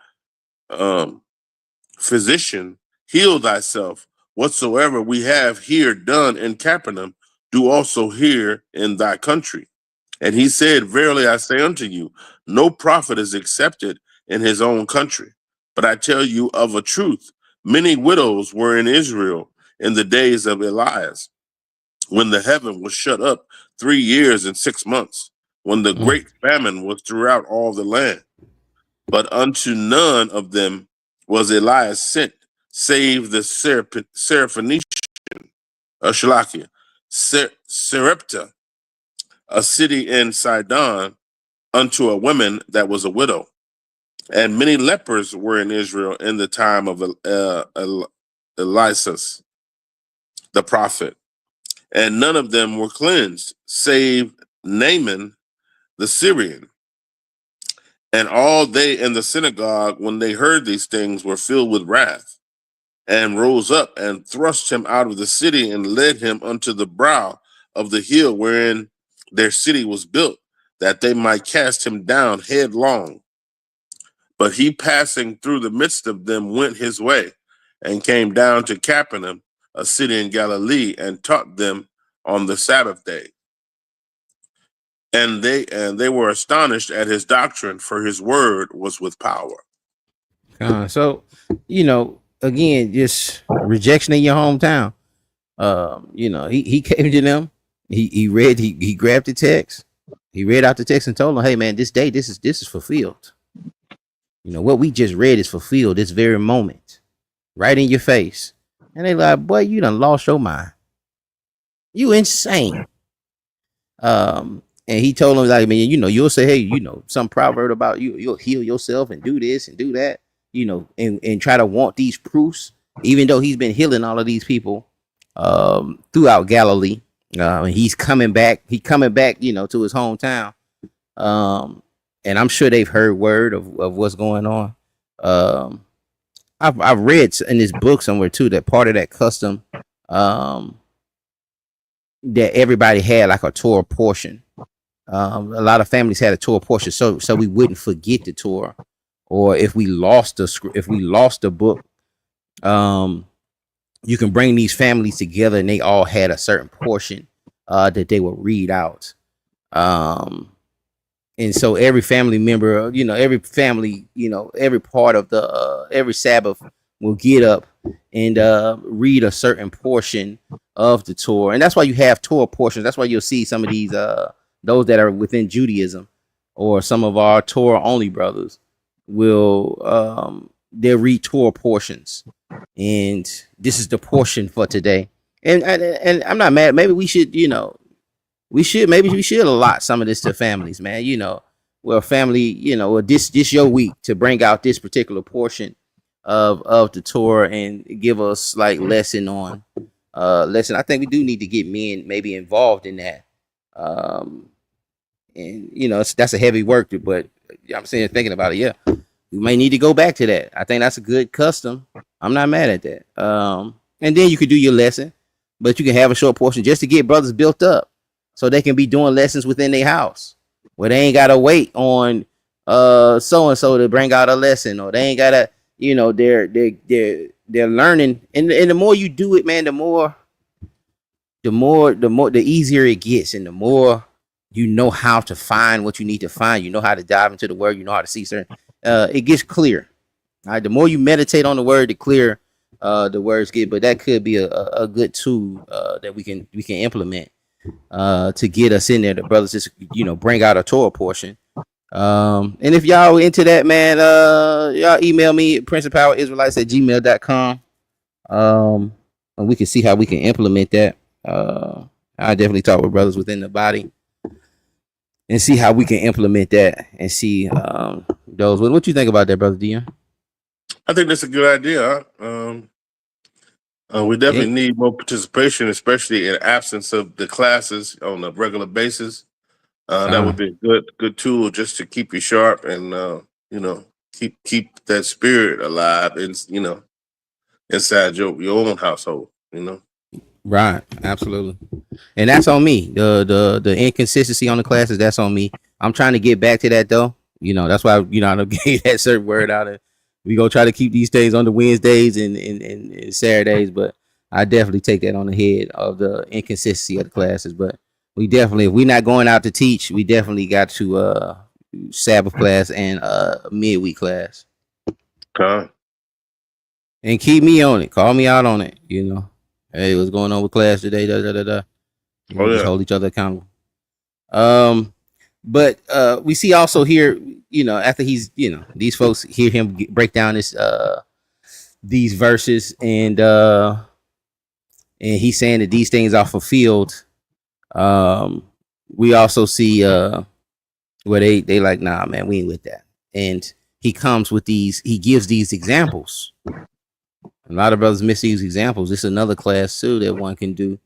S2: Physician, heal thyself. Whatsoever we have here done in Capernaum, do also here in thy country. And he said, Verily I say unto you, no prophet is accepted in his own country. But I tell you of a truth, many widows were in Israel in the days of Elias, when the heaven was shut up 3 years and 6 months, when the great famine was throughout all the land. But unto none of them was Elias sent, save the Syrophoenician, Sarepta, a city in Sidon, unto a woman that was a widow. And many lepers were in Israel in the time of Elias, the prophet. And none of them were cleansed, save Naaman the Syrian. And all they in the synagogue, when they heard these things, were filled with wrath, and rose up and thrust him out of the city, and led him unto the brow of the hill wherein their city was built, that they might cast him down headlong. But he, passing through the midst of them, went his way, and came down to Capernaum, a city in Galilee, and taught them on the Sabbath day. and they were astonished at his doctrine, for his word was with power.
S1: So, again, just rejection in your hometown. He came to them. He read. He grabbed the text. He read out the text and told them, "Hey, man, this day, this is fulfilled. What we just read is fulfilled this very moment, right in your face." And they like, "Boy, you done lost your mind. You insane." And he told them, like, man, you'll say, hey, some proverb about you'll heal yourself and do this and do that, and try to want these proofs, even though he's been healing all of these people throughout Galilee. And he's coming back. He coming back, to his hometown. And I'm sure they've heard word of what's going on. I've read in this book somewhere too that part of that custom, that everybody had like a Torah portion. A lot of families had a Torah portion, so we wouldn't forget the Torah, or if we lost the book, you can bring these families together and they all had a certain portion that they would read out. And so every family member, every family, every part of the every Sabbath will get up and read a certain portion of the Torah. And that's why you have Torah portions. That's why you'll see some of these those that are within Judaism, or some of our Torah only brothers will they'll read Torah portions, and this is the portion for today. And I'm not mad. Maybe we should allot some of this to families, man. Well, family, well, this your week to bring out this particular portion of the Torah and give us like lesson on lesson. I think we do need to get men maybe involved in that. And that's a heavy work, but I'm saying, thinking about it, yeah, we may need to go back to that. I think that's a good custom. I'm not mad at that. And then you could do your lesson, but you can have a short portion just to get brothers built up, so they can be doing lessons within their house, where they ain't gotta wait on so and so to bring out a lesson, or they ain't gotta, they're learning. And the more you do it, man, the easier it gets, and the more you know how to find what you need to find. You know how to dive into the word. You know how to see certain. It gets clear. All right. The more you meditate on the word, the clearer the words get. But that could be a good tool that we can implement to get us in there. The brothers just bring out a Torah portion. And if y'all into that, man, y'all email me at princeofpowerisraelites@gmail.com. And we can see how we can implement that. I definitely talk with brothers within the body and see how we can implement that, and see those. What you think about that, brother Dion?
S2: I think that's a good idea. We definitely need more participation, especially in absence of the classes on a regular basis. That would be a good tool just to keep you sharp and keep that spirit alive, and inside your own household.
S1: Right, absolutely. And that's on me. The inconsistency on the classes, that's on me. I'm trying to get back to that though. That's why I gave that certain word out of. We gonna try to keep these things on the Wednesdays and Saturdays, but I definitely take that on the head of the inconsistency of the classes. But we definitely, if we're not going out to teach, we definitely got to Sabbath class and midweek class.
S2: Okay.
S1: And keep me on it. Call me out on it. Hey, what's going on with class today? Just hold each other accountable. But we see also here, after he's, these folks hear him break down these verses, and he's saying that these things are fulfilled. We also see where they like, nah, man, we ain't with that. And he comes with he gives these examples. A lot of brothers miss these examples. This is another class too that one can do,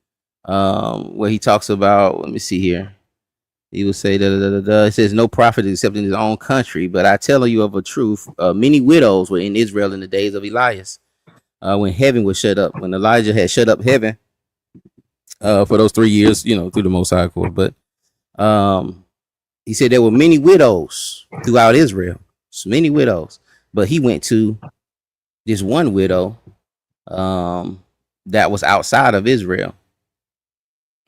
S1: where he talks about. Let me see here. He will say It says, "No prophet is except in his own country. But I tell you of a truth: many widows were in Israel in the days of Elias, when heaven was shut up. When Elijah had shut up heaven for those 3 years, through the Most High court. But he said there were many widows throughout Israel, so many widows. But he went to this one widow that was outside of Israel,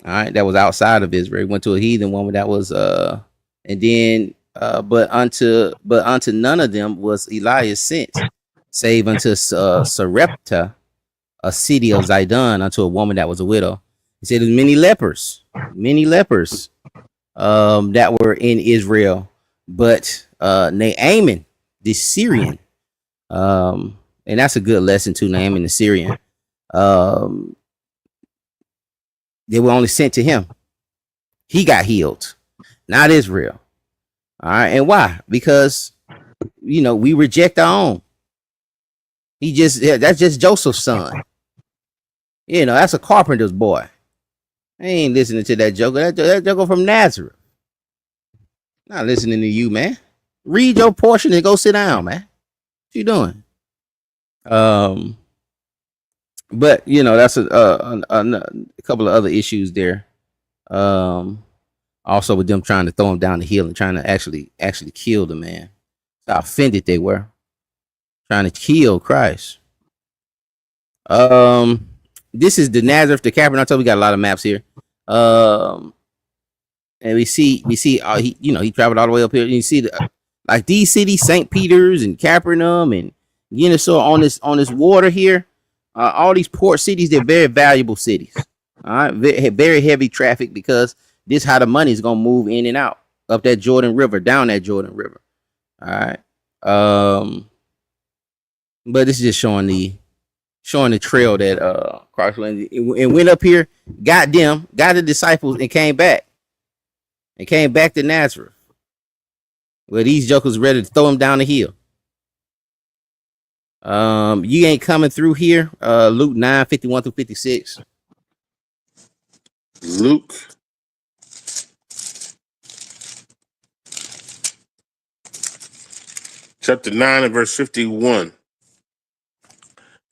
S1: All right, that was outside of Israel. He went to a heathen woman that was and then but unto none of them was Elias sent, save unto Sarepta, a city of Zidon, unto a woman that was a widow. He said there's many lepers that were in Israel, but Naaman, the Syrian, and that's a good lesson too. Naaman the Syrian, um, they were only sent to him. He got healed, not Israel. All right, and why? Because we reject our own. That's just Joseph's son. That's a carpenter's boy. I ain't listening to that joker. That joker from Nazareth. Not listening to you, man. Read your portion and go sit down, man. What you doing? But that's a couple of other issues there. Also with them trying to throw him down the hill and trying to actually kill the man. How offended they were, trying to kill Christ. This is the Nazareth, the Capernaum. I told you we got a lot of maps here. And we see he traveled all the way up here. And you see like these cities, St. Peter's and Capernaum and Gennesaret on this water here. All these port cities, they're very valuable cities. All right, very heavy traffic because this how the money is gonna move in and out up that Jordan River, down that Jordan River. All right. But this is just showing the trail that Christ went and went up here, got the disciples, and came back to Nazareth, where these jokers ready to throw him down the hill. You ain't coming through here. Luke 9:51 through 56.
S2: Luke chapter 9 and verse 51.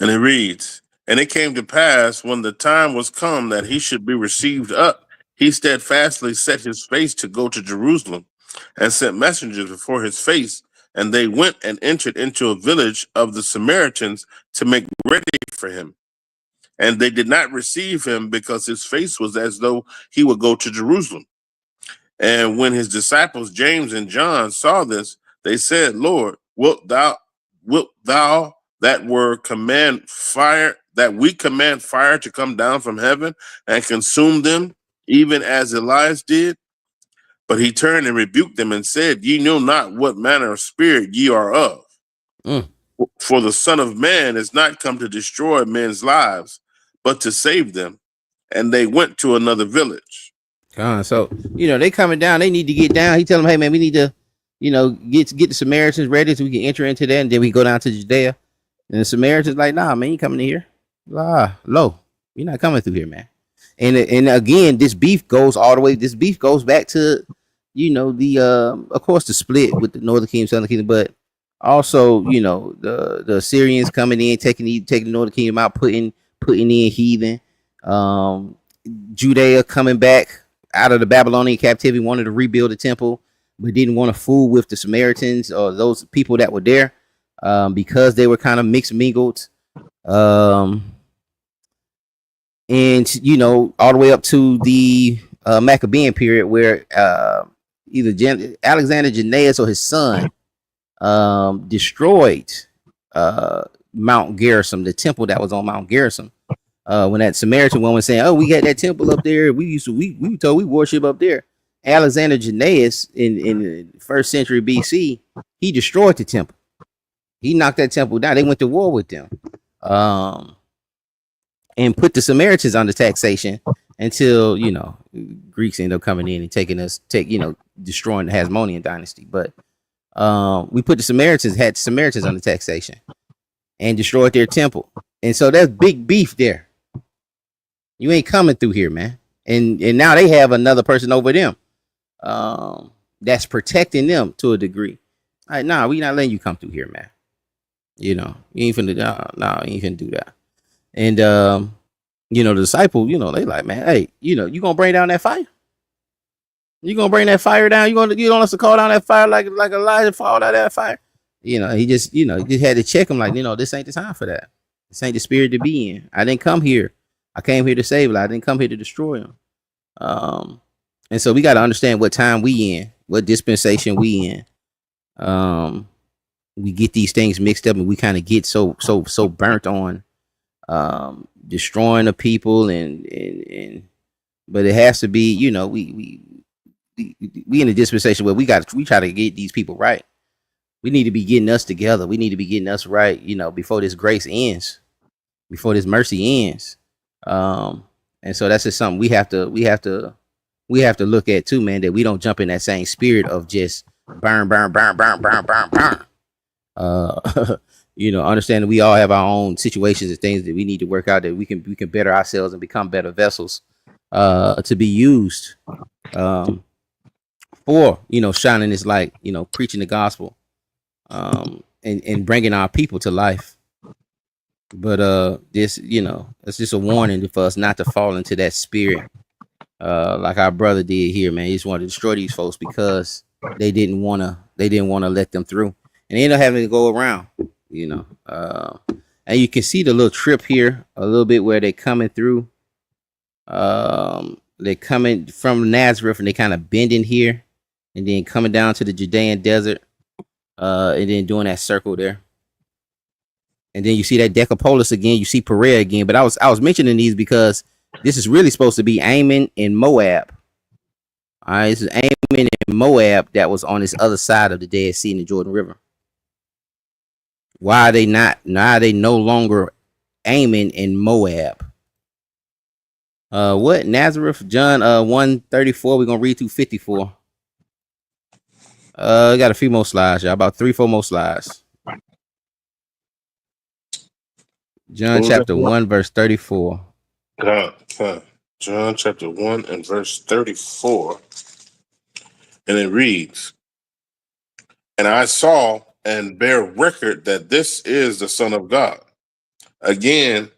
S2: And it reads, and it came to pass when the time was come that he should be received up, he steadfastly set his face to go to Jerusalem and sent messengers before his face. And they went and entered into a village of the Samaritans to make ready for him. And they did not receive him because his face was as though he would go to Jerusalem. And when his disciples James and John saw this, they said, Lord, wilt thou that we command fire to come down from heaven and consume them, even as Elias did? But he turned and rebuked them and said, ye know not what manner of spirit ye are of. For the Son of Man is not come to destroy men's lives, but to save them. And they went to another village.
S1: So they coming down. They need to get down. He tell them, hey man, we need to, get the Samaritans ready so we can enter into that, and then we go down to Judea. And the Samaritans like, nah, man, you coming in here? Low, you're not coming through here, man. And again, this beef goes all the way. This beef goes back to, the of course the split with the Northern Kingdom, Southern Kingdom, but also the Assyrians coming in, taking the Northern Kingdom out, putting in heathen. Judea coming back out of the Babylonian captivity, wanted to rebuild the temple, but didn't want to fool with the Samaritans or those people that were there, because they were kind of mixed mingled. And all the way up to the Maccabean period, where either Alexander Jannaeus or his son destroyed Mount Gerizim, the temple that was on Mount Gerizim. When that Samaritan woman saying, "Oh, we got that temple up there. We were told we worship up there." Alexander Jannaeus in the first century BC, he destroyed the temple. He knocked that temple down. They went to war with them, and put the Samaritans under taxation until Greeks end up coming in and destroying the Hasmonean dynasty. But we put the Samaritans under taxation and destroyed their temple, and so that's big beef there. You ain't coming through here, man. And now they have another person over them that's protecting them to a degree. All right, nah, we not letting you come through here, man. You ain't finna you ain't finna do that. And the disciple, they like, man, hey, you gonna bring down that fire? You gonna bring that fire down? You don't want us to call down that fire like Elijah fall out of that fire? He just had to check him like, this ain't the time for that. This ain't the spirit to be in. I didn't come here. I came here to save life. I didn't come here to destroy him. Um, and so we got to understand what time we in, what dispensation we in. We get these things mixed up, and we kind of get so burnt on destroying the people, and but it has to be, you know, we in a dispensation where we try to get these people right. We need to be getting us together. We need to be getting us right, you know, before this grace ends, before this mercy ends. And so that's just something we have to look at too, man, that we don't jump in that same spirit of just burn, burn, burn, burn, burn, burn, burn. You know, understanding we all have our own situations and things that we need to work out, that we can better ourselves and become better vessels to be used for, you know, shining this light, you know, preaching the gospel, and bringing our people to life. But this, you know, it's just a warning for us not to fall into that spirit, like our brother did here, man. He just wanted to destroy these folks because they didn't want to let them through, and they ended up having to go around, you know. And you can see the little trip here a little bit where they're coming through. They're coming from Nazareth, and they kind of bending here, and then coming down to the Judean desert, and then doing that circle there. And then you see that Decapolis again. You see Perea again. But I was mentioning these because this is really supposed to be Ammon and Moab. All right, this is Ammon and Moab that was on this other side of the Dead Sea in the Jordan River. Why are they not? Now are they no longer Ammon and Moab? What? Nazareth, John 1:34. We're gonna read through 54. Got a few more slides, y'all. About 3-4 more slides. John chapter 1, verse 34.
S2: John chapter 1 and verse 34. And it reads, "And I saw and bear record that this is the Son of God." Again,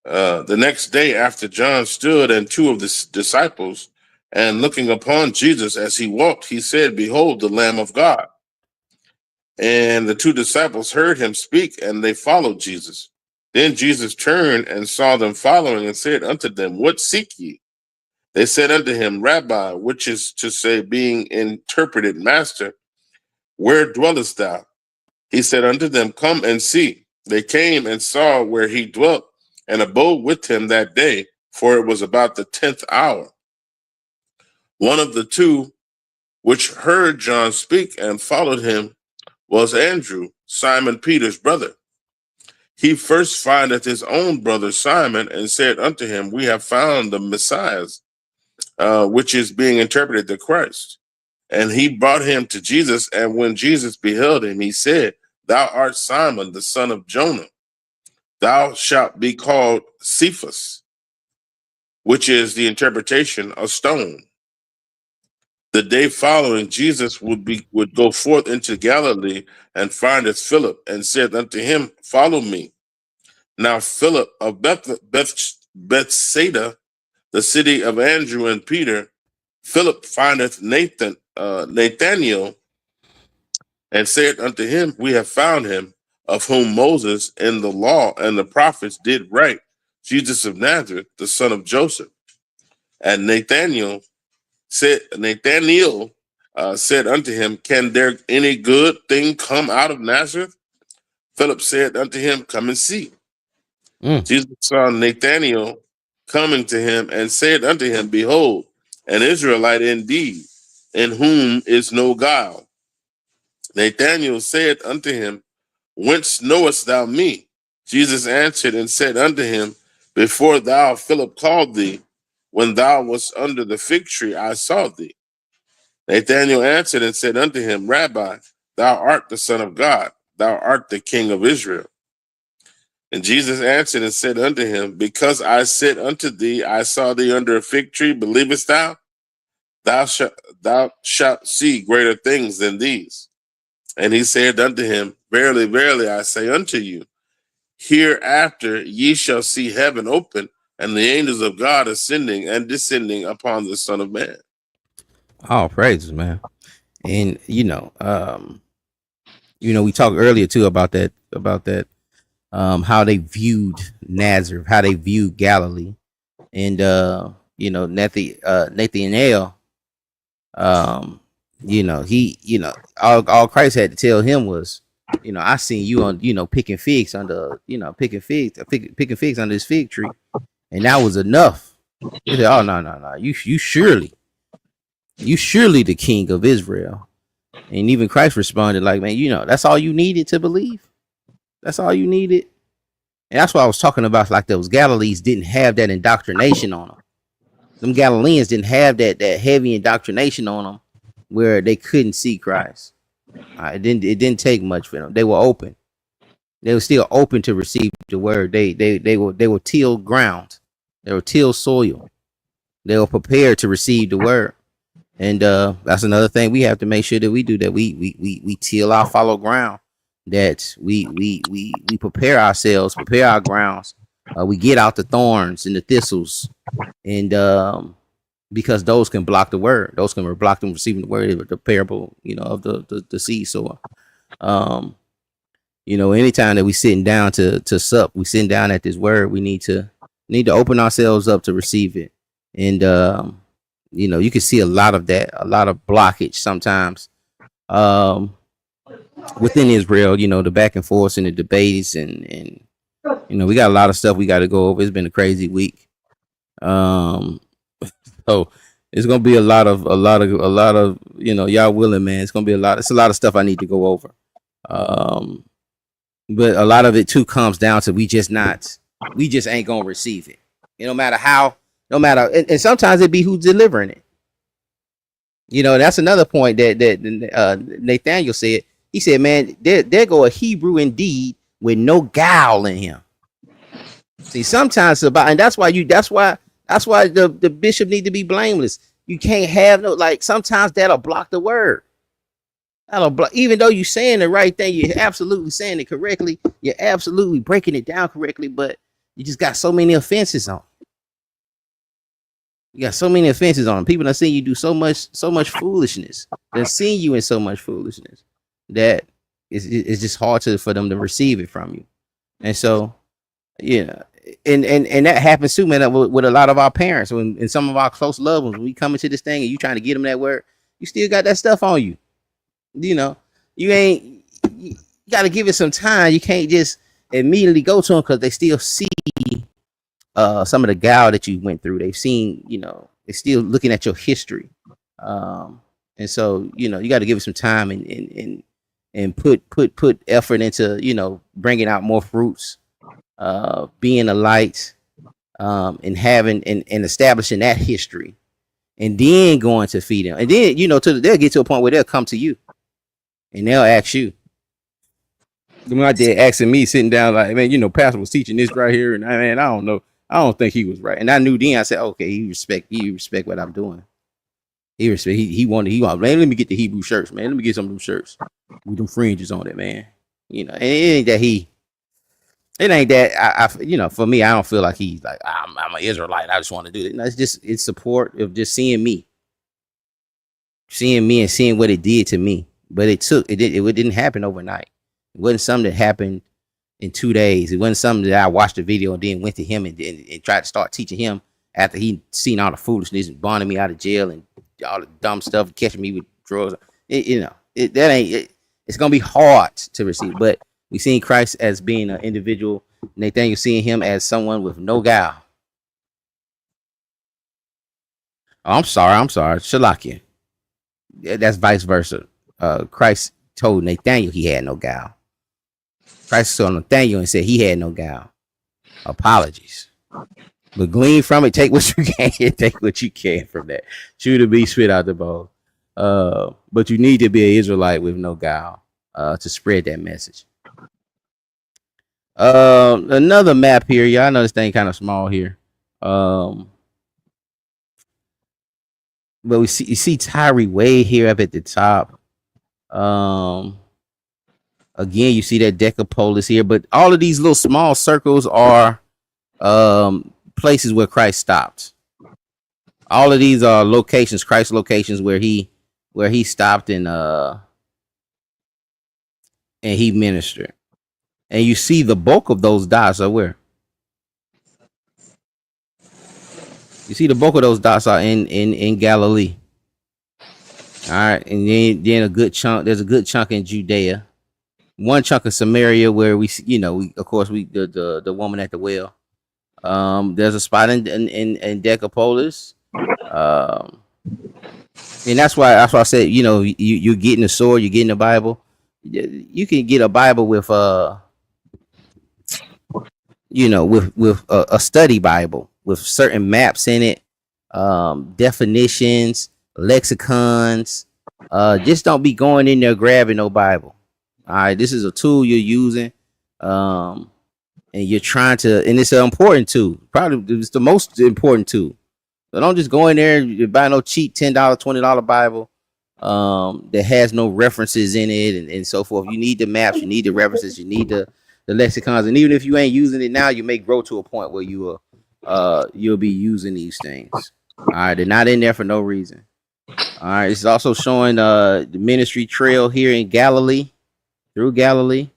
S2: the next day after John stood and two of the disciples, and looking upon Jesus as he walked, he said, "Behold, the Lamb of God." And the two disciples heard him speak, and they followed Jesus. Then Jesus turned and saw them following, and said unto them, "What seek ye?" They said unto him, "Rabbi," which is to say, being interpreted, Master, "where dwellest thou?" He said unto them, "Come and see." They came and saw where he dwelt, and abode with him that day, for it was about the 10th hour. One of the two which heard John speak and followed him was Andrew, Simon Peter's brother. He first findeth his own brother Simon, and said unto him, "We have found the Messiah," which is being interpreted the Christ. And he brought him to Jesus, and when Jesus beheld him, he said, "Thou art Simon, the son of Jonah. Thou shalt be called Cephas," which is the interpretation of stone. The day following, Jesus would go forth into Galilee, and findeth Philip, and said unto him, "Follow me." Now Philip of Bethsaida, the city of Andrew and Peter, Philip findeth Nathanael, and said unto him, "We have found him, of whom Moses in the law and the prophets did write, Jesus of Nazareth, the son of Joseph." And Nathanael said unto him, "Can there any good thing come out of Nazareth?" Philip said unto him, "Come and see." Jesus saw Nathanael coming to him, and said unto him, "Behold, an Israelite indeed, in whom is no guile." Nathanael said unto him, "Whence knowest thou me?" Jesus answered and said unto him, "Before thou Philip called thee, when thou wast under the fig tree, I saw thee." Nathanael answered and said unto him, "Rabbi, thou art the Son of God, thou art the King of Israel." And Jesus answered and said unto him, "Because I said unto thee, I saw thee under a fig tree, believest thou? Thou shalt see greater things than these." And he said unto him, "Verily, verily, I say unto you, hereafter ye shall see heaven open, and the angels of God ascending and descending upon the Son of Man."
S1: All praises, man. And we talked earlier too about that, how they viewed Nazareth, how they viewed Galilee. And Nathaniel, all Christ had to tell him was, I seen you on, picking figs under, picking figs under this fig tree, and that was enough. He said, "Oh, no, you surely the king of Israel." And even Christ responded like, "Man, that's all you needed to believe. That's all you needed." And that's why I was talking about, like, those Galileans didn't have that indoctrination on them. Them Galileans didn't have that heavy indoctrination on them where they couldn't see Christ. It didn't take much for them. They were open. They were still open to receive the word. They were till ground. They were till soil. They were prepared to receive the word. And that's another thing we have to make sure that we do, that we till our follow ground, that we prepare ourselves, prepare our grounds. We get out the thorns and the thistles, and because those can block the word, those can block them receiving the word. The parable, of the seed sower. Anytime that we sitting down to sup, we sitting down at this word, we need to open ourselves up to receive it. And you can see a lot of that, a lot of blockage sometimes within Israel. The back and forth and the debates, and we got a lot of stuff we got to go over. It's been a crazy week. So it's gonna be a lot of y'all willing, man. It's gonna be a lot. It's a lot of stuff I need to go over. But a lot of it too comes down to we just ain't gonna receive it. No matter how, and sometimes it be who's delivering it. That's another point that Nathaniel said. He said, "Man, there go a Hebrew indeed with no guile in him." See, sometimes and that's why the bishop need to be blameless. You can't have sometimes that'll block the word. Even though you're saying the right thing, you're absolutely saying it correctly. You're absolutely breaking it down correctly, but you just got so many offenses on. You got so many offenses on them. People are seeing you do so much foolishness. They're seeing you in so much foolishness that it's just hard for them to receive it from you. And so, and that happens too, man, with a lot of our parents, and some of our close loved ones. When we come into this thing and you trying to get them that word, you still got that stuff on you. You got to give it some time. You can't just immediately go to them, because they still see some of the guile that you went through. They've seen, they're still looking at your history. And so, you got to give it some time and put effort into, bringing out more fruits, being a light, and having and establishing that history, and then going to feed them. And then, they'll get to a point where they'll come to you and they'll ask you. My dad asking me, sitting down, like, "Man, Pastor was teaching this right here, and I don't know. I don't think he was right." And I knew then. I said, "Okay, he respect what I'm doing. He wanted, man, let me get the Hebrew shirts, man. Let me get some of them shirts with them fringes on it, man. And it ain't that I for me, I don't feel like he's like, I'm an Israelite, I just want to do it. No, it's support of just seeing me and seeing what it did to me. But it didn't happen overnight. It wasn't something that happened in 2 days. It wasn't something that I watched the video and then went to him and tried to start teaching him after he seen all the foolishness and bonding me out of jail and all the dumb stuff, catching me with drugs. It's gonna be hard to receive. But we seen Christ as being an individual. Nathaniel seeing him as someone with no guile. Oh, I'm sorry, Shalakia. That's vice versa. Christ told Nathaniel he had no guile. Christ told Nathaniel and said he had no guile. Apologies. But glean from it, take what you can, take what you can from that. Chew the beast, spit out the bowl. But you need to be an Israelite with no guile to spread that message. Another map here. Y'all know this thing kind of small here. But you see Tyree way here up at the top. Again, you see that Decapolis here, but all of these little small circles are places where Christ stopped. All of these are locations, Christ locations, where he stopped and he ministered. And you see the bulk of those dots are where? You see, the bulk of those dots are in Galilee. All right, and then a good chunk. There's a good chunk in Judea. One chunk of Samaria where we of course we the woman at the well. There's a spot in Decapolis. Um, and that's why I said, you're getting the sword, you're getting the Bible. You can get a Bible with with a study Bible with certain maps in it, definitions, lexicons. Just don't be going in there grabbing no Bible. All right, this is a tool you're using, and you're trying to, and it's an important tool. Probably it's the most important tool. So don't just go in there and buy no cheap $10, $20 Bible that has no references in it and so forth. You need the maps, you need the references, you need the lexicons, and even if you ain't using it now, you may grow to a point where you'll be using these things. All right, they're not in there for no reason. All right, it's also showing the ministry trail here in Galilee, through Galilee.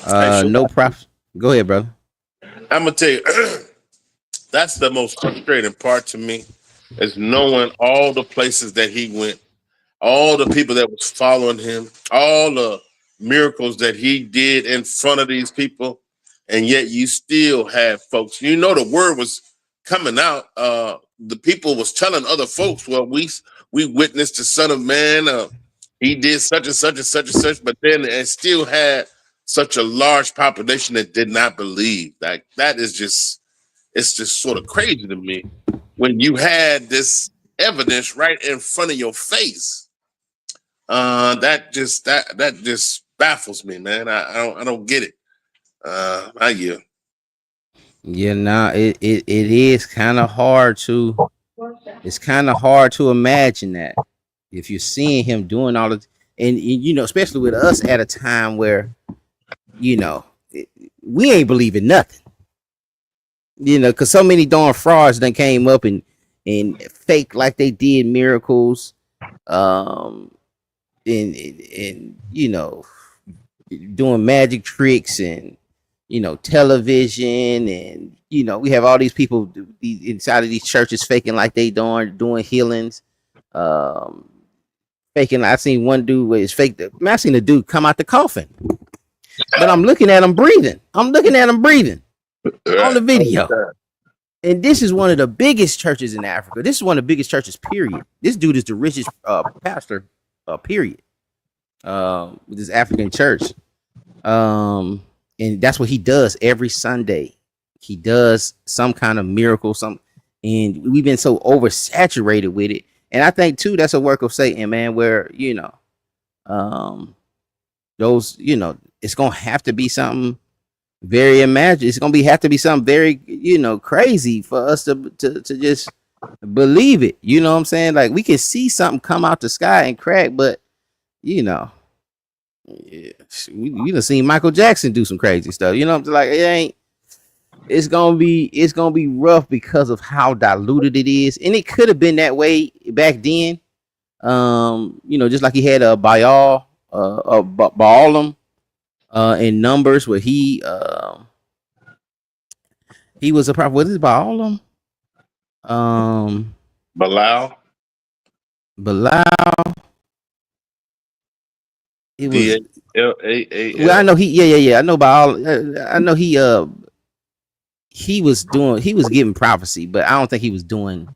S1: No props. Go ahead, brother.
S2: I'm gonna tell you, that's the most frustrating part to me, is knowing all the places that he went, all the people that was following him, all the miracles that he did in front of these people, and yet you still have folks. The word was coming out. The people was telling other folks, "Well, we witnessed the Son of Man. He did such and such and such and such," but then it still had such a large population that did not believe. Like that is just, it's just sort of crazy to me when you had this evidence right in front of your face. That just baffles me, man. I don't get it.
S1: Yeah, nah, it is kind of hard to. It's kind of hard to imagine that if you're seeing him doing all of, and especially with us at a time where we ain't believing nothing. Because so many darn frauds then came up and fake like they did miracles, and doing magic tricks and television, and we have all these people inside of these churches faking like they doing healings, faking. I seen one dude where it's fake. I seen a dude come out the coffin, but I'm looking at him breathing. On the video. And this is one of the biggest churches in Africa. This is one of the biggest churches, period. This dude is the richest pastor, period, with this African church. And that's what he does every Sunday. He does some kind of miracle, and we've been so oversaturated with it. And I think too, that's a work of Satan, man, where, those, it's going to have to be something very imagined. It's going to have to be something very, crazy for us to just believe it. You know what I'm saying? Like, we can see something come out the sky and crack, but, we done seen Michael Jackson do some crazy stuff. You know what I'm saying? Like, it's gonna be rough because of how diluted it is. And it could have been that way back then. Just like he had a Baalim in Numbers, where he was a prophet. What is Baalim?
S2: Bilal.
S1: It was
S2: L-A-A-L.
S1: well, I know he I know Baal. I know he was giving prophecy, but I don't think he was doing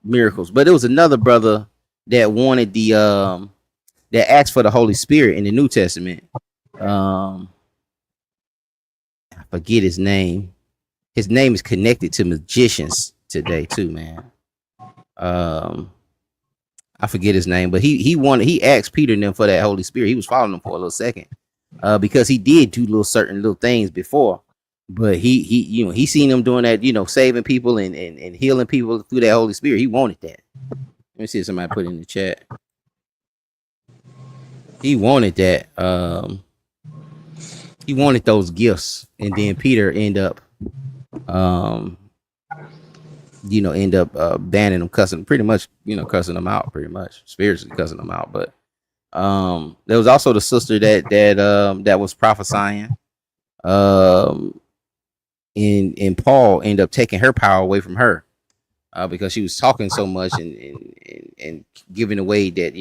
S1: miracles. But there was another brother that wanted that asked for the Holy Spirit in the New Testament. I forget his name. His name is connected to magicians today too, man. I forget his name, but he asked Peter and them for that Holy Spirit. He was following them for a little second, because he did do certain little things before, but he seen them doing that, saving people and healing people through that Holy Spirit. He wanted that. Let me see if somebody put it in the chat. He wanted that. He wanted those gifts, and then Peter end up banning them, cussing them out, pretty much spiritually cussing them out. But there was also the sister that was prophesying. and Paul ended up taking her power away from her because she was talking so much and giving away that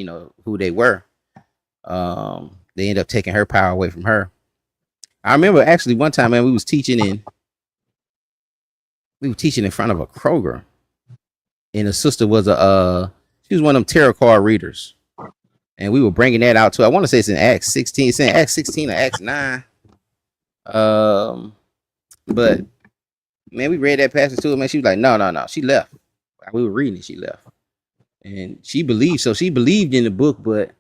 S1: who they were. They ended up taking her power away from her. I remember actually one time, man, we were teaching in front of a Kroger, and the sister was she was one of them tarot card readers, and we were bringing that out to. I want to say it's in Acts 16. It's in Acts 16 or Acts 9. But man, we read that passage to her. Man, she was like, no. She left. We were reading it. She left, and she believed. So she believed in the book, but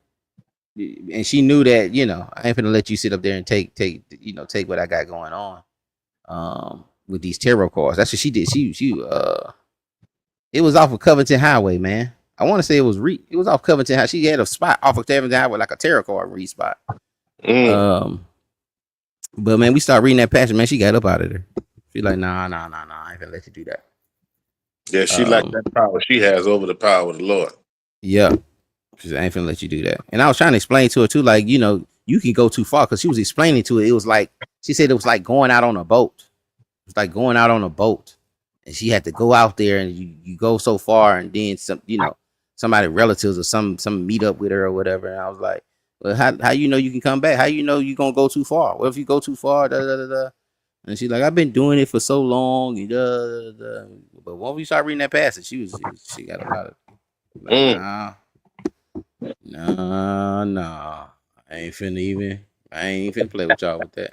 S1: and she knew that I ain't gonna let you sit up there and take what I got going on with these tarot cards. That's what she did. She it was off of Covington Highway, man. I want to say it was off Covington Highway. She had a spot off of Covington Highway, like a tarot card read spot. But man, we started reading that passage, man. She got up out of there. She's like, nah, I ain't gonna let you do that.
S2: Yeah, she liked that power she has over the power of the Lord.
S1: Yeah. She said, I ain't finna let you do that. And I was trying to explain to her too, like, you can go too far, because she was explaining to it. It was like, she said it was like going out on a boat. It was like going out on a boat. And she had to go out there, and you go so far, and then somebody relatives or some meet up with her or whatever. And I was like, well, how you can come back? How you gonna go too far? What if you go too far? Da, da, da, da. And she's like, I've been doing it for so long. Da, da, da. But when we started reading that passage, she got a lot of like, nah. I ain't finna play with y'all with that.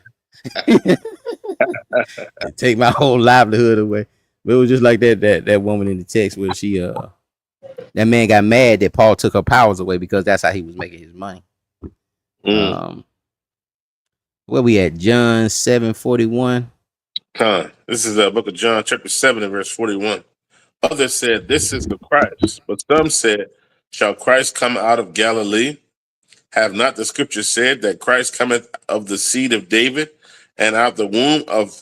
S1: Take my whole livelihood away. But it was just like that woman in the text where she that man got mad that Paul took her powers away because that's how he was making his money. Where we at? John 7:41.
S2: This is the book of John, chapter 7, and verse 41. Others said, this is the Christ. But some said, shall Christ come out of Galilee? Have not the scriptures said that Christ cometh of the seed of David, and out the womb of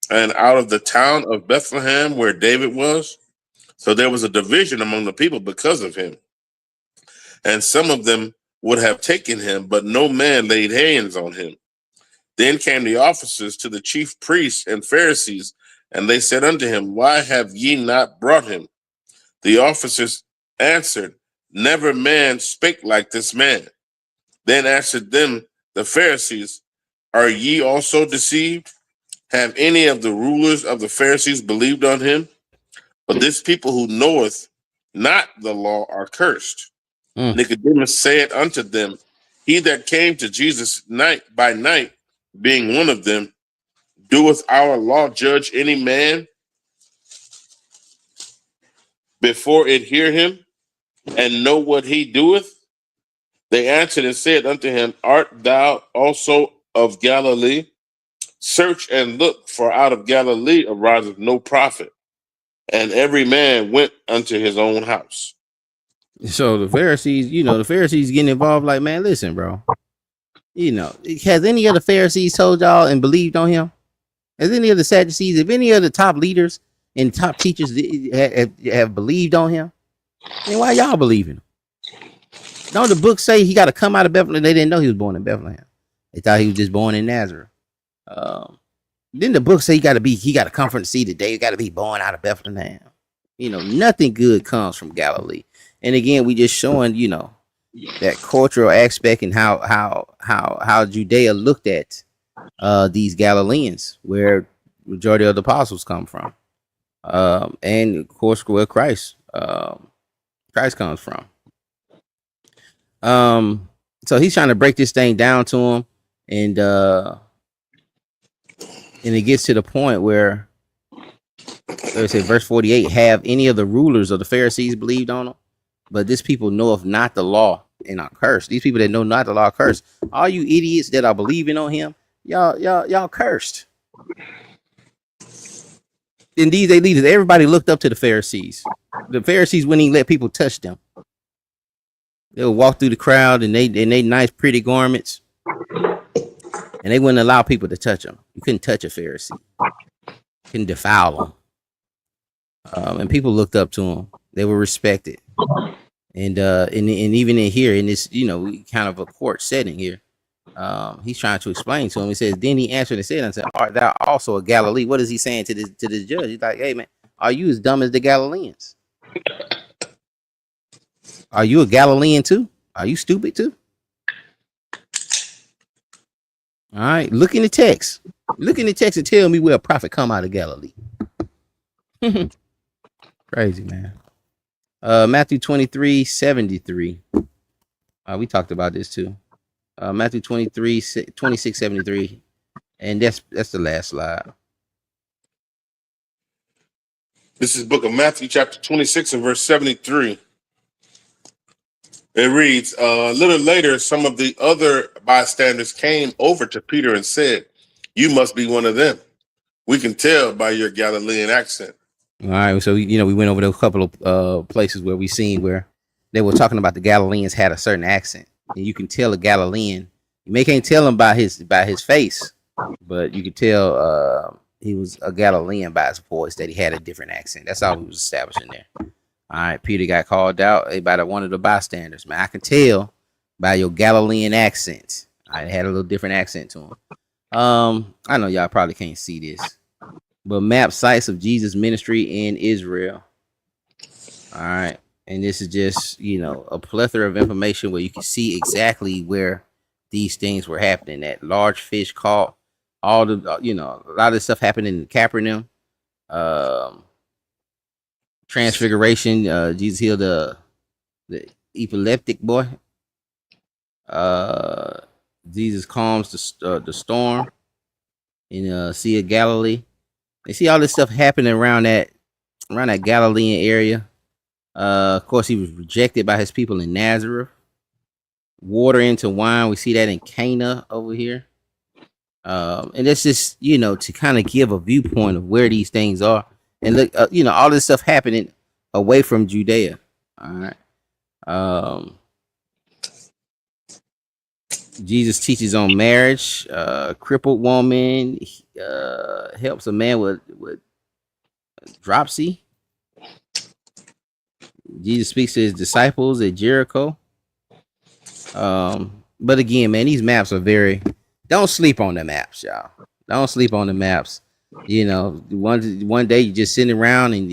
S2: and out of the town of Bethlehem where David was? So there was a division among the people because of him. And some of them would have taken him, but no man laid hands on him. Then came the officers to the chief priests and Pharisees, and they said unto him, why have ye not brought him? The officers answered, never man spake like this man. Then answered them the Pharisees, are ye also deceived? Have any of the rulers of the Pharisees believed on him? But this people who knoweth not the law are cursed. Nicodemus said unto them, he that came to Jesus by night, being one of them, doeth our law judge any man before it hear him, and know what he doeth? They answered and said unto him, art thou also of Galilee? Search and look, for out of Galilee ariseth no prophet. And every man went unto his own house.
S1: So the Pharisees, the Pharisees getting involved, like, man, listen, bro. Has any of the Pharisees told y'all and believed on him? Has any of the Sadducees, if any of the top leaders and top teachers have believed on him? Then why y'all believing him? Don't the book say he got to come out of Bethlehem? They didn't know he was born in Bethlehem. They thought he was just born in Nazareth. Then the book say he got to come from the seed of David. Got to be born out of Bethlehem. Nothing good comes from Galilee. And again, we just showing that cultural aspect and how Judea looked at these Galileans, where majority of the apostles come from, and of course where Christ comes from. So he's trying to break this thing down to him, and it gets to the point where let's say verse 48, have any of the rulers of the Pharisees believed on him? But this people knoweth not the law and are cursed. These people that know not the law are cursed. All you idiots that are believing on him, y'all cursed. And these they leaders, everybody looked up to the Pharisees. The Pharisees wouldn't even let people touch them. They would walk through the crowd in they nice, pretty garments, and they wouldn't allow people to touch them. You couldn't touch a Pharisee. You couldn't defile them. And people looked up to them. They were respected. And even in here, in this, kind of a court setting here, He's trying to explain to him. He says, then he answered and said, and said, art thou also a Galilee? What is he saying to this judge? He's like, hey man, are you as dumb as the Galileans? Are you a Galilean too? Are you stupid too? All right, look in the text. Look in the text and tell me where a prophet come out of Galilee. Crazy, man. Matthew 23:73. We talked about this too. Matthew 26:73. And that's the last slide.
S2: This is book of Matthew, chapter 26 and verse 73. It reads, a little later, some of the other bystanders came over to Peter and said, you must be one of them. We can tell by your Galilean accent.
S1: All right, so we went over a couple of places where we seen where they were talking about the Galileans had a certain accent, and you can tell a Galilean. You may can't tell him by his face, but you could tell he was a Galilean by his voice that he had a different accent. That's all we was establishing there. All right, Peter got called out by one of the bystanders. Man, I can tell by your Galilean accent. I had a little different accent to him. I know y'all probably can't see this, but map sites of Jesus' ministry in Israel. All right, and this is just a plethora of information where you can see exactly where these things were happening. That large fish caught, all the a lot of this stuff happened in Capernaum. Transfiguration, Jesus healed the epileptic boy. Jesus calms the storm in Sea of Galilee. They see all this stuff happening around that Galilean area. Of course, he was rejected by his people in Nazareth. Water into wine, we see that in Cana over here. And that's just to kind of give a viewpoint of where these things are. And look, all this stuff happening away from Judea. All right. Jesus teaches on marriage. Crippled woman helps a man with dropsy. Jesus speaks to his disciples at Jericho. But again, man, these maps are don't sleep on the maps, y'all. Don't sleep on the maps. One day you're just sitting around and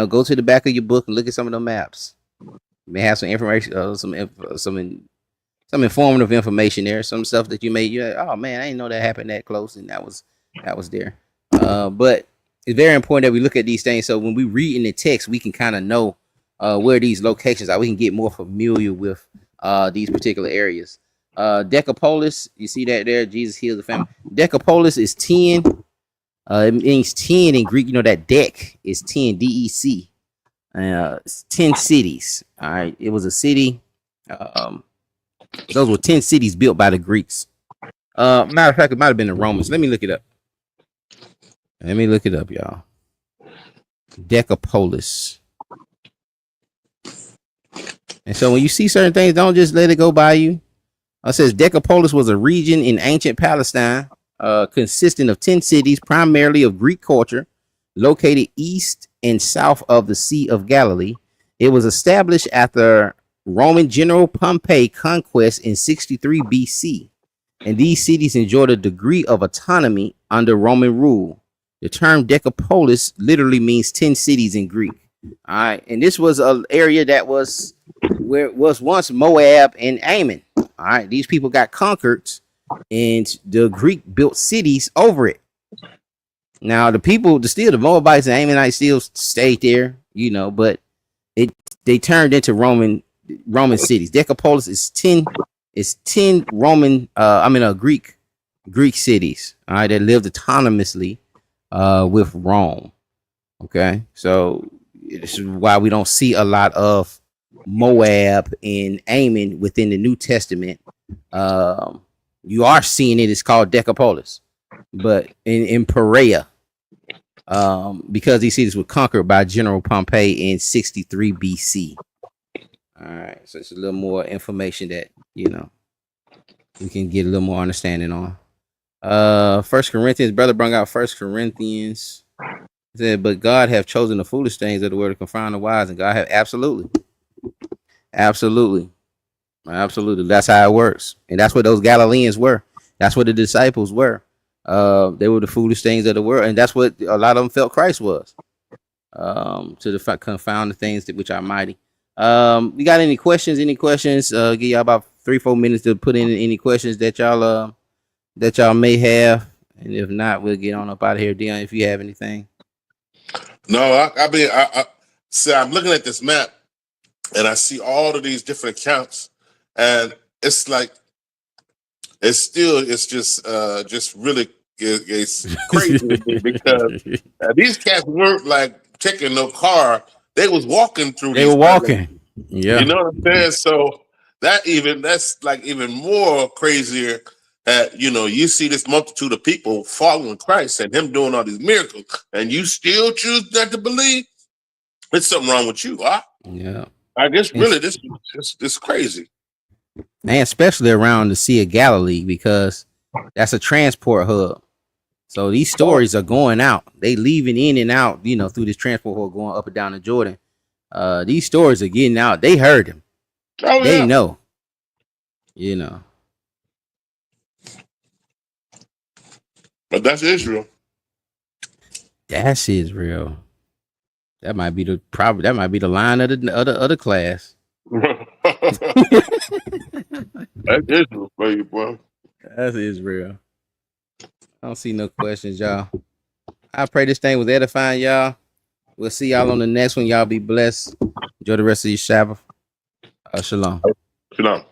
S1: go to the back of your book and look at some of the maps. You may have some information, some informative information there. Some stuff that you're like, oh man, I didn't know that happened that close, and that was there. But it's very important that we look at these things. So when we read in the text, we can kind of know where these locations are. We can get more familiar with these particular areas. Decapolis, you see that there? Jesus healed the family. Decapolis is 10. It means 10 in Greek. That dec is 10, D-E-C. 10 cities. All right. It was a city. Those were 10 cities built by the Greeks. Matter of fact, it might have been the Romans. Let me look it up. Y'all. Decapolis. And so when you see certain things, don't just let it go by you. It says Decapolis was a region in ancient Palestine consisting of 10 cities, primarily of Greek culture, located east and south of the Sea of Galilee. It was established after Roman General Pompey conquest in 63 BC, and these cities enjoyed a degree of autonomy under Roman rule. The term Decapolis literally means 10 cities in Greek. All right, and this was an area that was where it was once Moab and Ammon. All right, these people got conquered, and the Greek built cities over it. Now the Moabites and Ammonites still stayed there, but they turned into Roman cities. Decapolis is 10 Roman Greek cities, all right, that lived autonomously with Rome. Okay, so this is why we don't see a lot of Moab and Ammon within the New Testament. You are seeing it. It's called Decapolis, but in Perea, because these cities were conquered by General Pompey in 63 BC. All right, so it's a little more information that we can get a little more understanding on. First Corinthians, brother brought out First Corinthians. He said, but God have chosen the foolish things of the world to confound the wise, and God have absolutely. Absolutely. That's how it works. And that's what those Galileans were. That's what the disciples were. They were the foolish things of the world. And that's what a lot of them felt Christ was. Confound the things which are mighty. We got any questions? Any questions? Give y'all about 3-4 minutes to put in any questions that y'all may have. And if not, we'll get on up out of here. Dion, if you have anything.
S2: No, I see, I'm looking at this map and I see all of these different accounts, and it's like it's just really it's crazy because these cats weren't like taking no car; they was walking through.
S1: They were walking. Yeah,
S2: you know what I'm saying. So that's like even more crazier. That you see this multitude of people following Christ and Him doing all these miracles, and you still choose not to believe. There's something wrong with you, huh?
S1: Yeah.
S2: I guess really this is crazy.
S1: And especially around the Sea of Galilee, because that's a transport hub. So these stories are going out. They leaving in and out, through this transport hub going up and down the Jordan. These stories are getting out. They heard him.
S2: Oh,
S1: they
S2: yeah.
S1: know.
S2: But that's Israel.
S1: That's Israel. That might be the line of the class.
S2: That's Israel for you, boy.
S1: That's Israel. I don't see no questions, y'all. I pray this thing was edifying, y'all. We'll see y'all on the next one. Y'all be blessed. Enjoy the rest of your Sabbath. Shalom.
S2: Shalom.